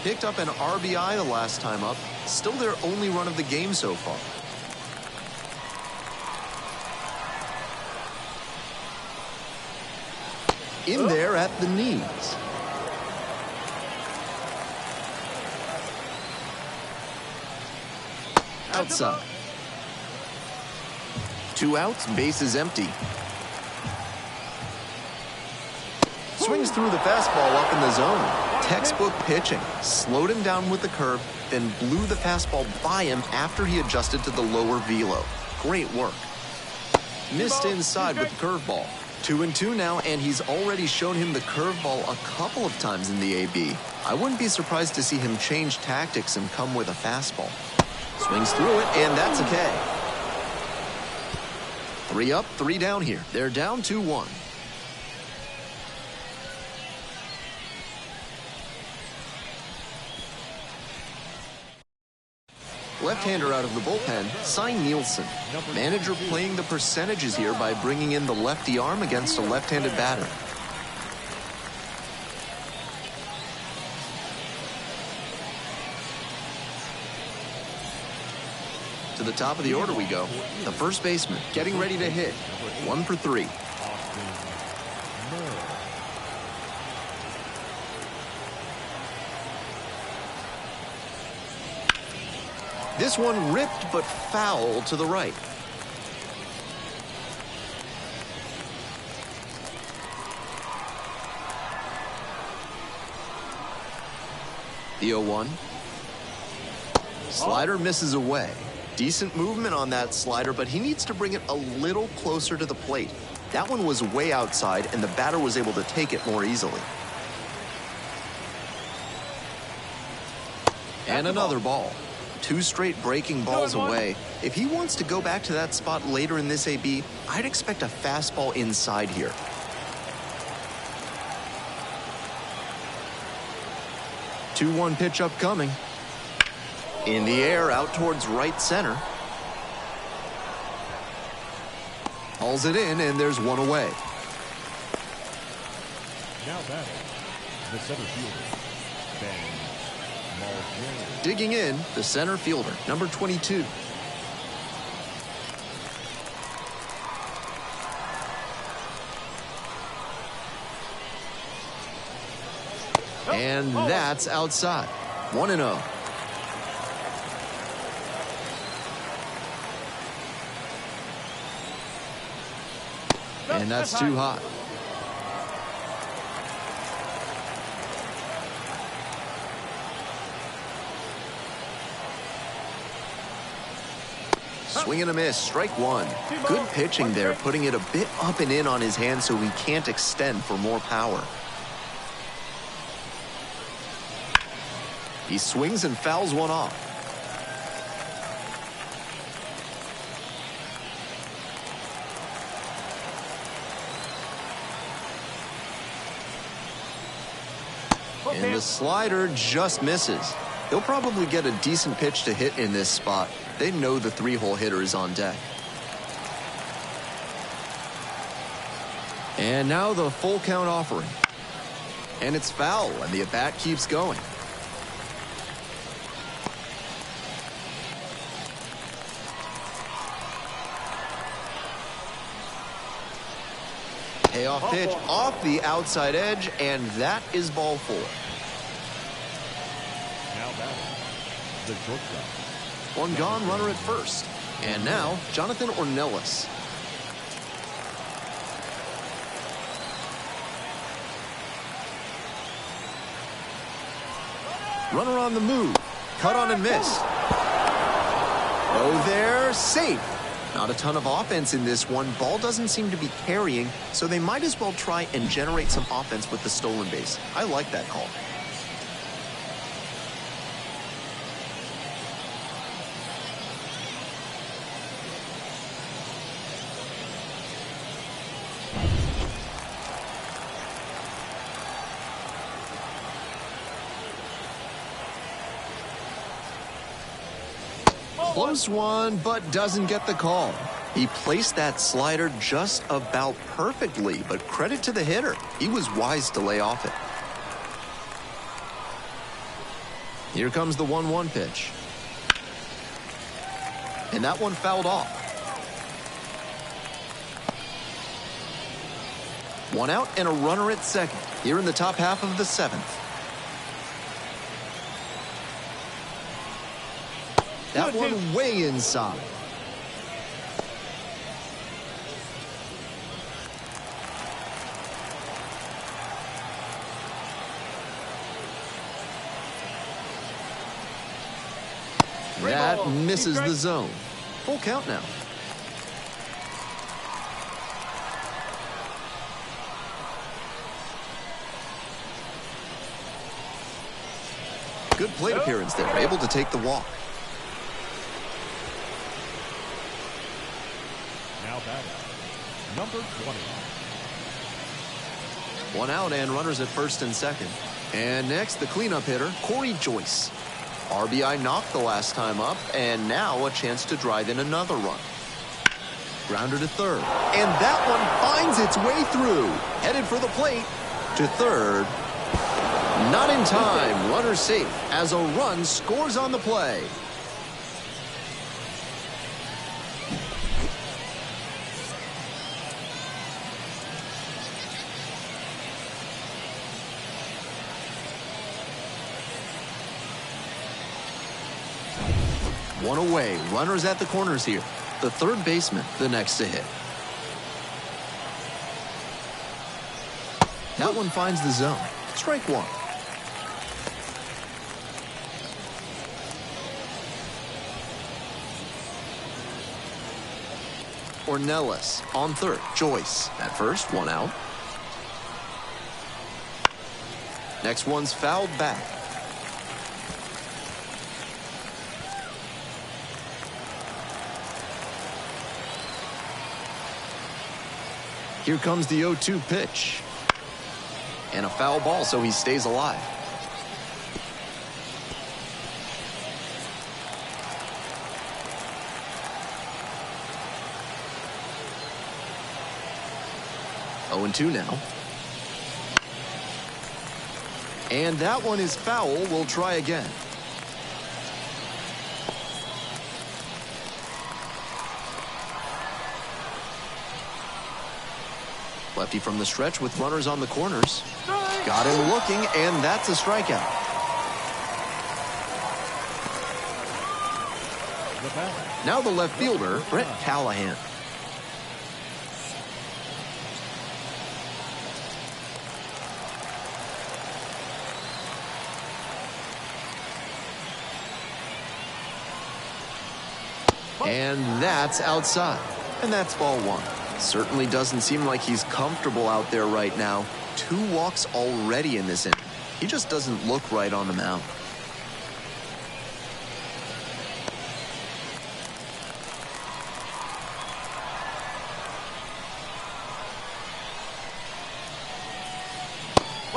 Picked up an RBI the last time up. Still their only run of the game so far. In there at the knees. Outside. 2 outs, bases empty. Swings through the fastball up in the zone. Textbook pitching. Slowed him down with the curve, then blew the fastball by him after he adjusted to the lower velo. Great work. Missed inside with the curveball. 2-2 now, and he's already shown him the curveball a couple of times in the AB. I wouldn't be surprised to see him change tactics and come with a fastball. Swings through it, and that's a K. 3 up, 3 down here. They're down 2-1. Left-hander out of the bullpen, Cy Nielsen. Manager playing the percentages here by bringing in the lefty arm against a left-handed batter. To the top of the order we go. The first baseman getting ready to hit. 1 for 3. This one ripped but foul to the right. The 0-1. Slider misses away. Decent movement on that slider, but he needs to bring it a little closer to the plate. That one was way outside, and the batter was able to take it more easily. And another ball. 2 straight breaking balls away. If he wants to go back to that spot later in this AB, I'd expect a fastball inside here. Two 2-1 pitch upcoming. In the air, out towards right center. Hauls it in, and there's one away. Now batting, the center fielder, MLB. Digging in, the center fielder, number 22. And that's outside. 1-0. And that's too hot. Swing and a miss, strike one. Good pitching there, putting it a bit up and in on his hand so he can't extend for more power. He swings and fouls one off. And the slider just misses. He'll probably get a decent pitch to hit in this spot. They know the 3-hole hitter is on deck. And now the full count offering. And it's foul, and the at-bat keeps going. Payoff pitch off the outside edge, and that is ball 4. Now batting, the shortstop. One gone, runner at first. And now, Jonathan Ornelas. Runner on the move. Cut on and miss. Oh, there, safe. Not a ton of offense in this one. Ball doesn't seem to be carrying, so they might as well try and generate some offense with the stolen base. I like that call. Close one, but doesn't get the call. He placed that slider just about perfectly, but credit to the hitter. He was wise to lay off it. Here comes the 1-1 pitch. And that one fouled off. 1 out and a runner at second here in the top half of the 7th. That one way inside. That misses the zone. Full count now. Good plate appearance there, able to take the walk. Now batting, number 20. One out and runners at first and second. And next, the cleanup hitter, Corey Joyce. RBI knocked the last time up, and now a chance to drive in another run. Grounder to third, and that one finds its way through. Headed for the plate, to third. Not in time, runner safe as a run scores on the play. One away, runners at the corners here. The third baseman, the next to hit. That one finds the zone. Strike one. Ornelas on third. Joyce at first, one out. Next one's fouled back. Here comes the 0-2 pitch. And a foul ball, so he stays alive. Oh, 0-2 now. And that one is foul. We'll try again. Lefty from the stretch with runners on the corners. Got him looking, and that's a strikeout. Now the left fielder, Brett Callahan. And that's outside. And that's ball one. Certainly doesn't seem like he's comfortable out there right now. 2 walks already in this inning. He just doesn't look right on the mound.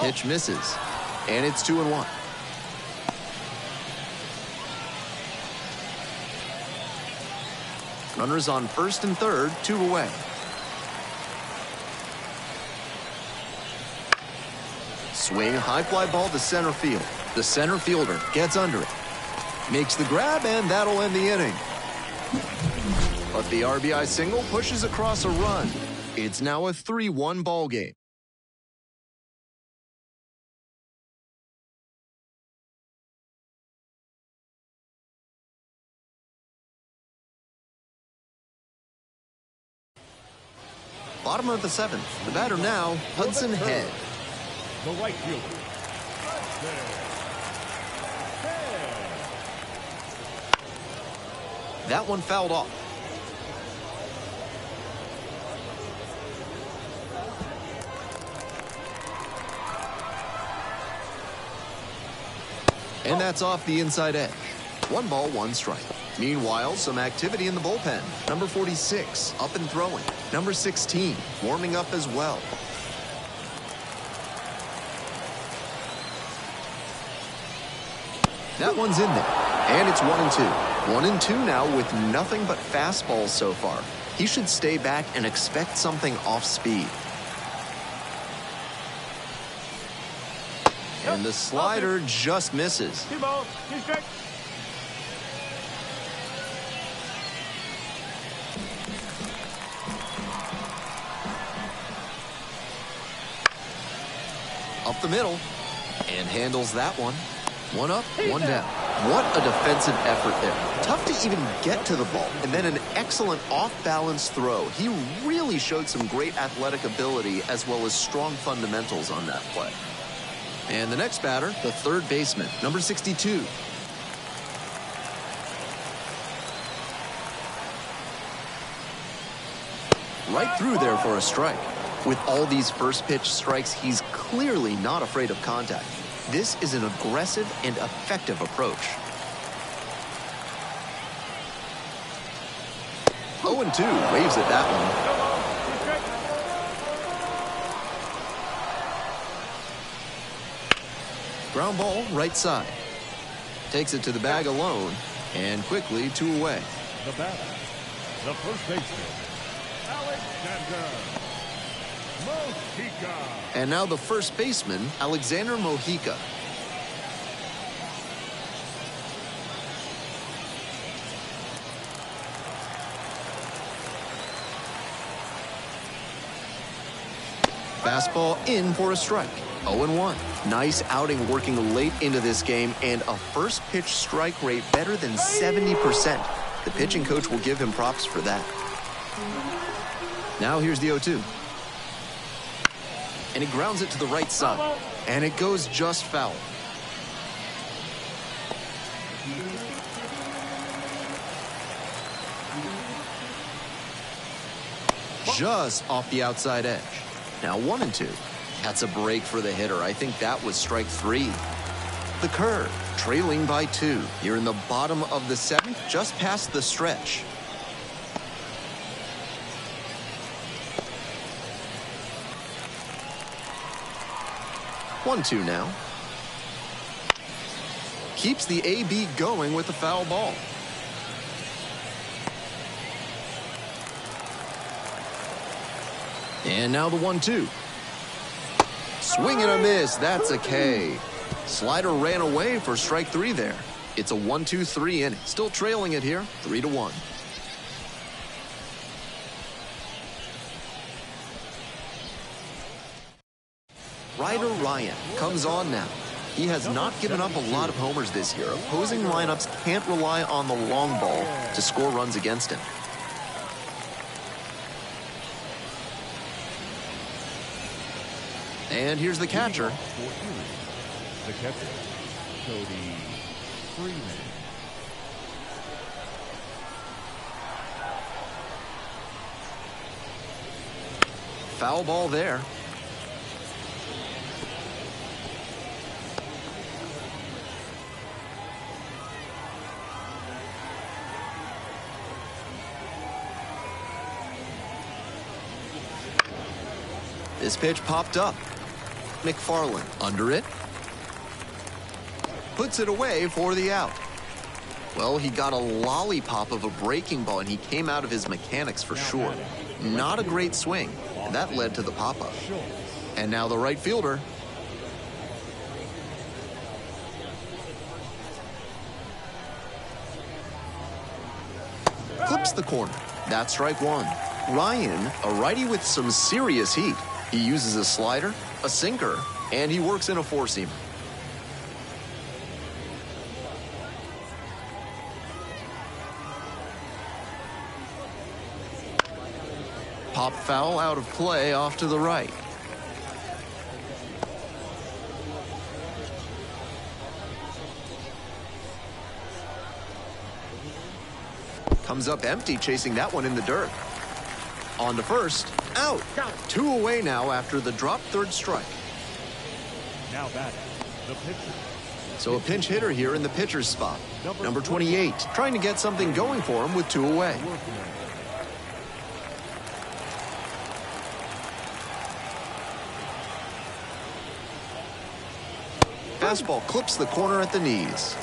Pitch misses. And it's 2-1. Runners on first and third, 2 away. Swing, high fly ball to center field. The center fielder gets under it. Makes the grab, and that'll end the inning. But the RBI single pushes across a run. It's now a 3-1 ball game. Bottom of the 7th. The batter now, Hudson Head. The right fielder. That one fouled off. And that's off the inside edge. 1 ball, 1 strike. Meanwhile, some activity in the bullpen. Number 46, up and throwing. Number 16, warming up as well. That one's in there, and it's 1-2. 1-2 now with nothing but fastballs so far. He should stay back and expect something off speed. And the slider just misses. 2 balls, 2 strikes. Up the middle, and handles that one. 1 up, 1 down. What a defensive effort there. Tough to even get to the ball, and then an excellent off-balance throw. He really showed some great athletic ability as well as strong fundamentals on that play. And the next batter, the third baseman, number 62. Right through there for a strike. With all these first pitch strikes, he's clearly not afraid of contact. This is an aggressive and effective approach. 0-2, waves at that one. Ground ball, right side. Takes it to the bag alone, and quickly 2 away. The batter, the first baseman, Alexander Mojica. And now the first baseman, Alexander Mojica. Fastball in for a strike. 0-1. Nice outing working late into this game, and a first pitch strike rate better than 70%. The pitching coach will give him props for that. Now here's the 0-2. And he grounds it to the right side. And it goes just foul. Just off the outside edge. Now 1-2. That's a break for the hitter. I think that was strike 3. The curve, trailing by 2. You're in the bottom of the 7th, just past the stretch. One-two now. Keeps the AB going with the foul ball. And now the 1-2. Swing and a miss. That's a K. Slider ran away for strike 3 there. It's a 1-2-3 inning. Still trailing it here, 3-1. Ryder Ryan comes on now. He has not given up a lot of homers this year. Opposing lineups can't rely on the long ball to score runs against him. And here's the catcher. The catcher, Cody Freeman. Foul ball there. This pitch popped up. McFarland under it. Puts it away for the out. Well, he got a lollipop of a breaking ball, and he came out of his mechanics for sure. Not a great swing, and that led to the pop-up. And now the right fielder. Clips the corner. That's strike 1. Ryan, a righty with some serious heat. He uses a slider, a sinker, and he works in a four-seamer. Pop foul out of play off to the right. Comes up empty, chasing that one in the dirt. On to first. Out. 2 away now after the drop third strike. Now batting, the pitcher. So a pinch hitter here in the pitcher's spot. Number 28, trying to get something going for him with 2 away. Fastball clips the corner at the knees.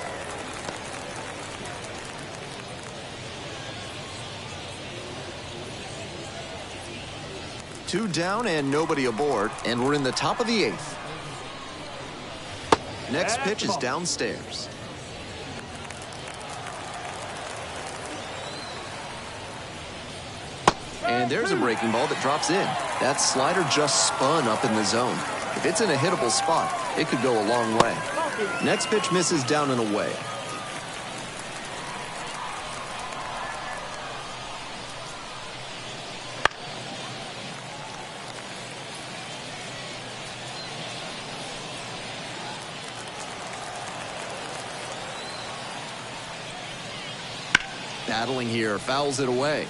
Two down and nobody aboard, and we're in the top of the 8th. Next pitch is downstairs. And there's a breaking ball that drops in. That slider just spun up in the zone. If it's in a hittable spot, it could go a long way. Next pitch misses down and away. Battling here, fouls it away.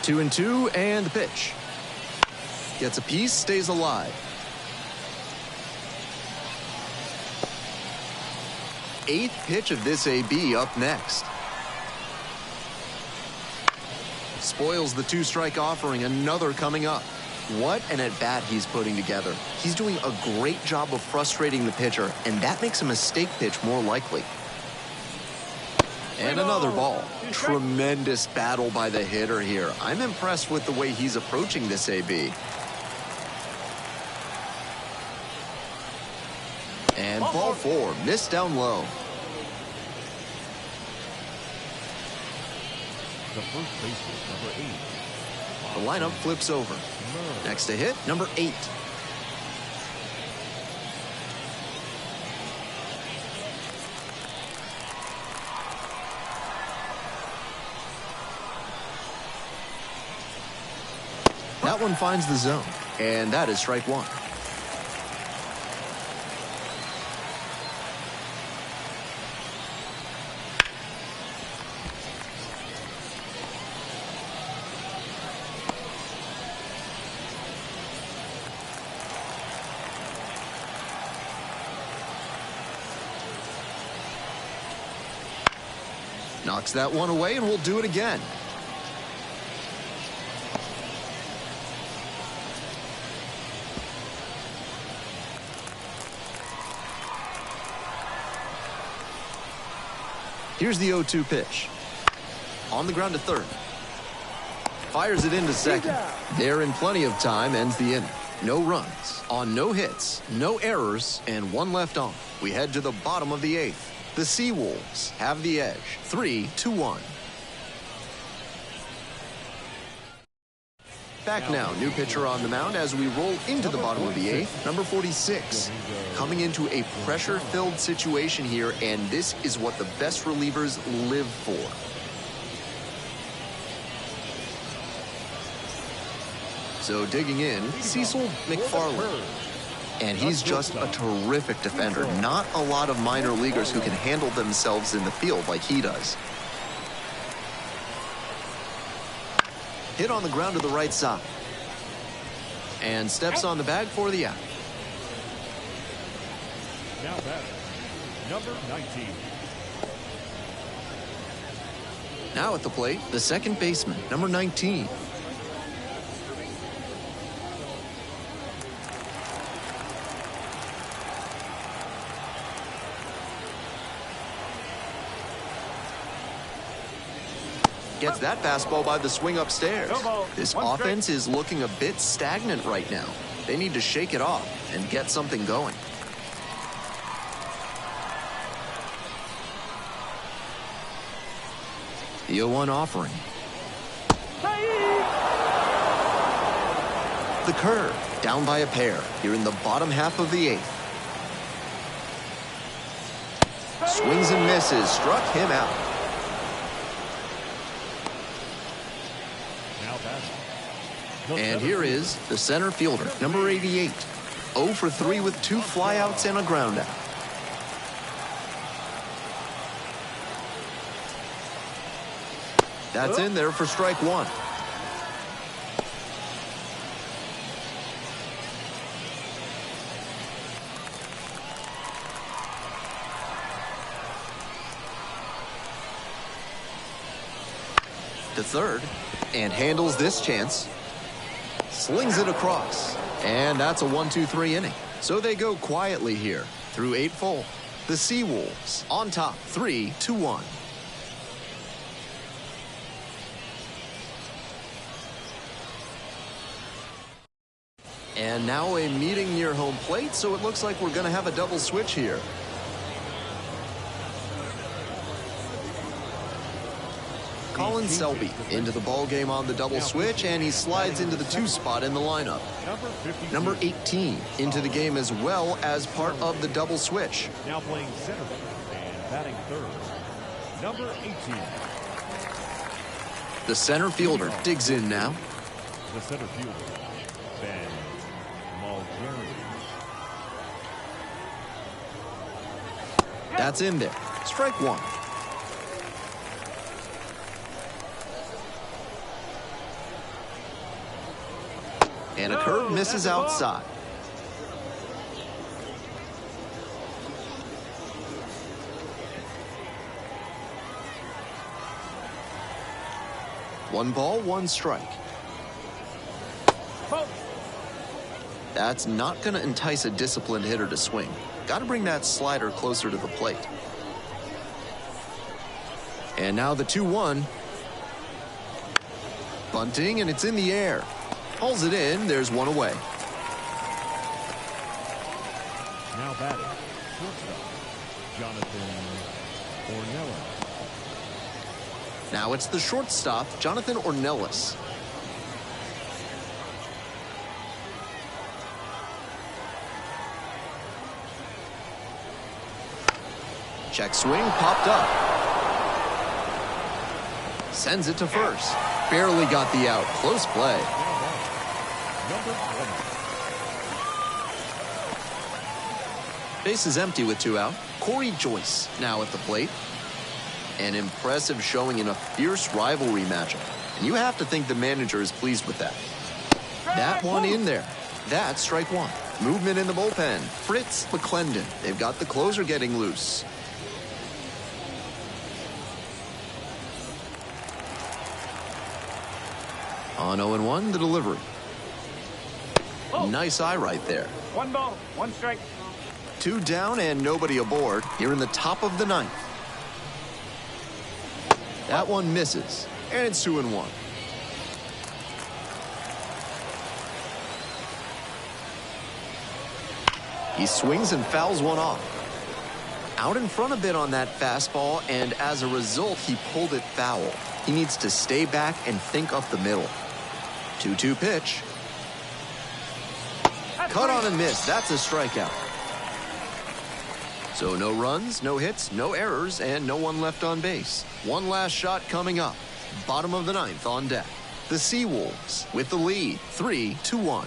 2-2, and the pitch. Gets a piece, stays alive. 8th pitch of this AB up next. Spoils the 2-strike offering, another coming up. What an at-bat he's putting together. He's doing a great job of frustrating the pitcher, and that makes a mistake pitch more likely. And another ball. Tremendous battle by the hitter here. I'm impressed with the way he's approaching this AB. And ball 4, missed down low. The first baseman, number 8. The lineup flips over. Next to hit, number 8. That one finds the zone, and that is strike 1. Knocks that one away, and we'll do it again. Here's the 0-2 pitch. On the ground to third. Fires it into second. There in plenty of time, ends the inning. No runs, on no hits, no errors, and 1 left on. We head to the bottom of the 8th. The SeaWolves have the edge, 3-1. Back now, new pitcher on the mound as we roll into the bottom of the 8th, number 46. Coming into a pressure-filled situation here, and this is what the best relievers live for. So digging in, Cecil McFarland. And he's just a terrific defender. Not a lot of minor leaguers who can handle themselves in the field like he does. Hit on the ground to the right side. And steps on the bag for the out. Now batter, number 19. Now at the plate, the second baseman, number 19. Gets that fastball by the swing upstairs. This offense is looking a bit stagnant right now. They need to shake it off and get something going. The 0-1 offering. The curve, down by a pair here in the bottom half of the 8th. Swings and misses, struck him out. And here is the center fielder, number 88. 0 for 3 with 2 flyouts and a ground out. That's in there for strike 1. To third, and handles this chance. Slings it across, and that's a 1-2-3 inning. So they go quietly here through 8 full. The SeaWolves on top, 3-1. And now a meeting near home plate, so it looks like we're going to have a double switch here. Colin Selby into the ball game on the double switch, and he slides into the 2 spot in the lineup. Number 18 into the game as well as part of the double switch. Now playing center and batting third, number 18. The center fielder digs in now. The center fielder, Ben Mulgary. That's in there. Strike 1. And a curve misses outside. One ball, one strike. That's not going to entice a disciplined hitter to swing. Got to bring that slider closer to the plate. And now the 2-1. Bunting, and it's in the air. Hauls it in. There's one away. Now batting, shortstop, Jonathan Ornelas. Now it's the shortstop, Jonathan Ornelas. Check swing, popped up. Sends it to first. Barely got the out. Close play. Number 20. Base is empty with 2 out. Corey Joyce now at the plate. An impressive showing in a fierce rivalry matchup. And you have to think the manager is pleased with that. That one in there. That's strike 1. Movement in the bullpen. Fritz McClendon. They've got the closer getting loose. On 0-1, the delivery. Nice eye right there. 1 ball, 1 strike. 2 down and nobody aboard here in the top of the 9th. That one misses, and it's 2-1. He swings and fouls one off. Out in front a bit on that fastball, and as a result, he pulled it foul. He needs to stay back and think up the middle. 2-2 pitch. Cut on and miss. That's a strikeout. So no runs, no hits, no errors, and no one left on base. One last shot coming up. Bottom of the 9th on deck. The SeaWolves with the lead, 3-1.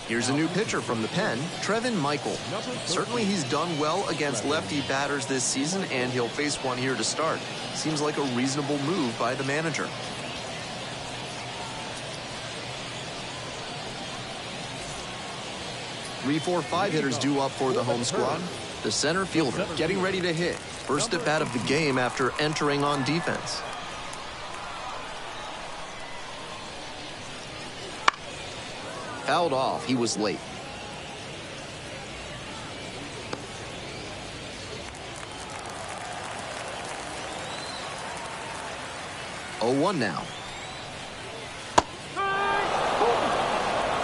Here's a new pitcher from the pen, Trevin Michael. Certainly he's done well against lefty batters this season, and he'll face one here to start. Seems like a reasonable move by the manager. Three, 4, 5 hitters due up for the home squad. The center fielder getting ready to hit. First at bat of the game after entering on defense. Fouled off. He was late. Oh, 1 now.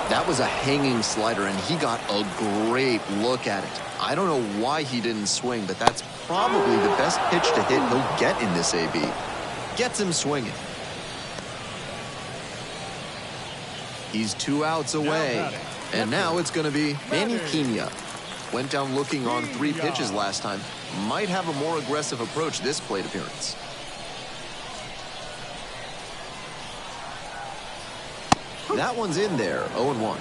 That was a hanging slider, and he got a great look at it. I don't know why he didn't swing, but that's probably the best pitch to hit he'll get in this AB. Gets him swinging. He's 2 outs away, and now it's going to be Manny Pena. Went down looking on 3 pitches last time. Might have a more aggressive approach this plate appearance. That one's in there, 0-1.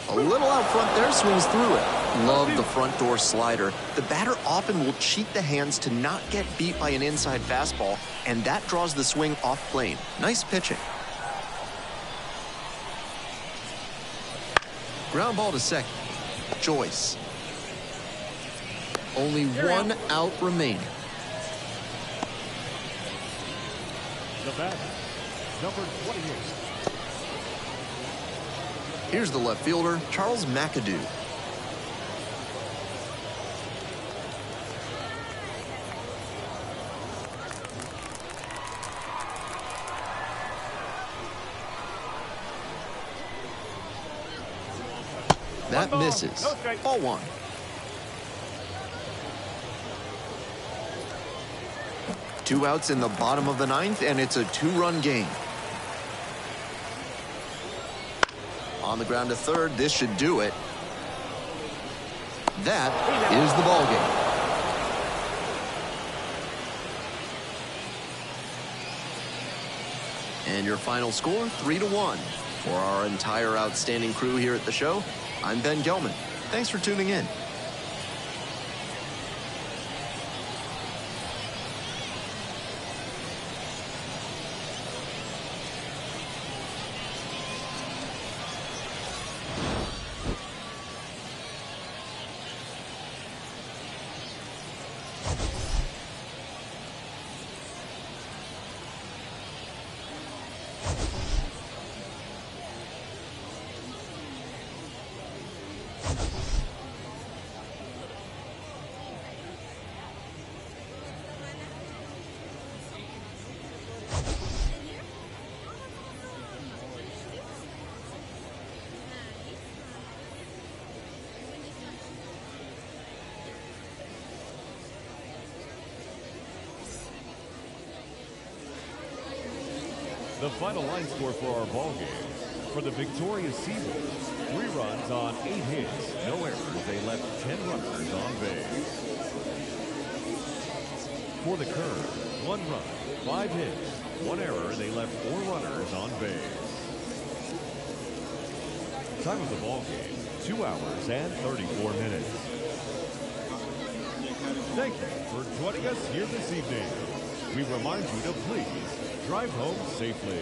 A little out front there, swings through it. Love the front door slider. The batter often will cheat the hands to not get beat by an inside fastball, and that draws the swing off plane. Nice pitching. Ground ball to second. Joyce. Only 1 out remaining. The batter, number 28. Here's the left fielder, Charles McAdoo. That misses. Ball 1. Two outs in the bottom of the 9th, and it's a 2-run game. On the ground to third, this should do it. That is the ball game. And your final score, 3-1. For our entire outstanding crew here at the show, I'm Ben Gelman. Thanks for tuning in. The final line score for our ball game. For the victorious SeaWolves, 3 runs on 8 hits, no errors. They left 10 runners on base. For the Curve, 1 run, 5 hits, 1 error. They left 4 runners on base. Time of the ball game, 2 hours and 34 minutes. Thank you for joining us here this evening. We remind you to please drive home safely.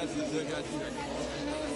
Graças, eu got you.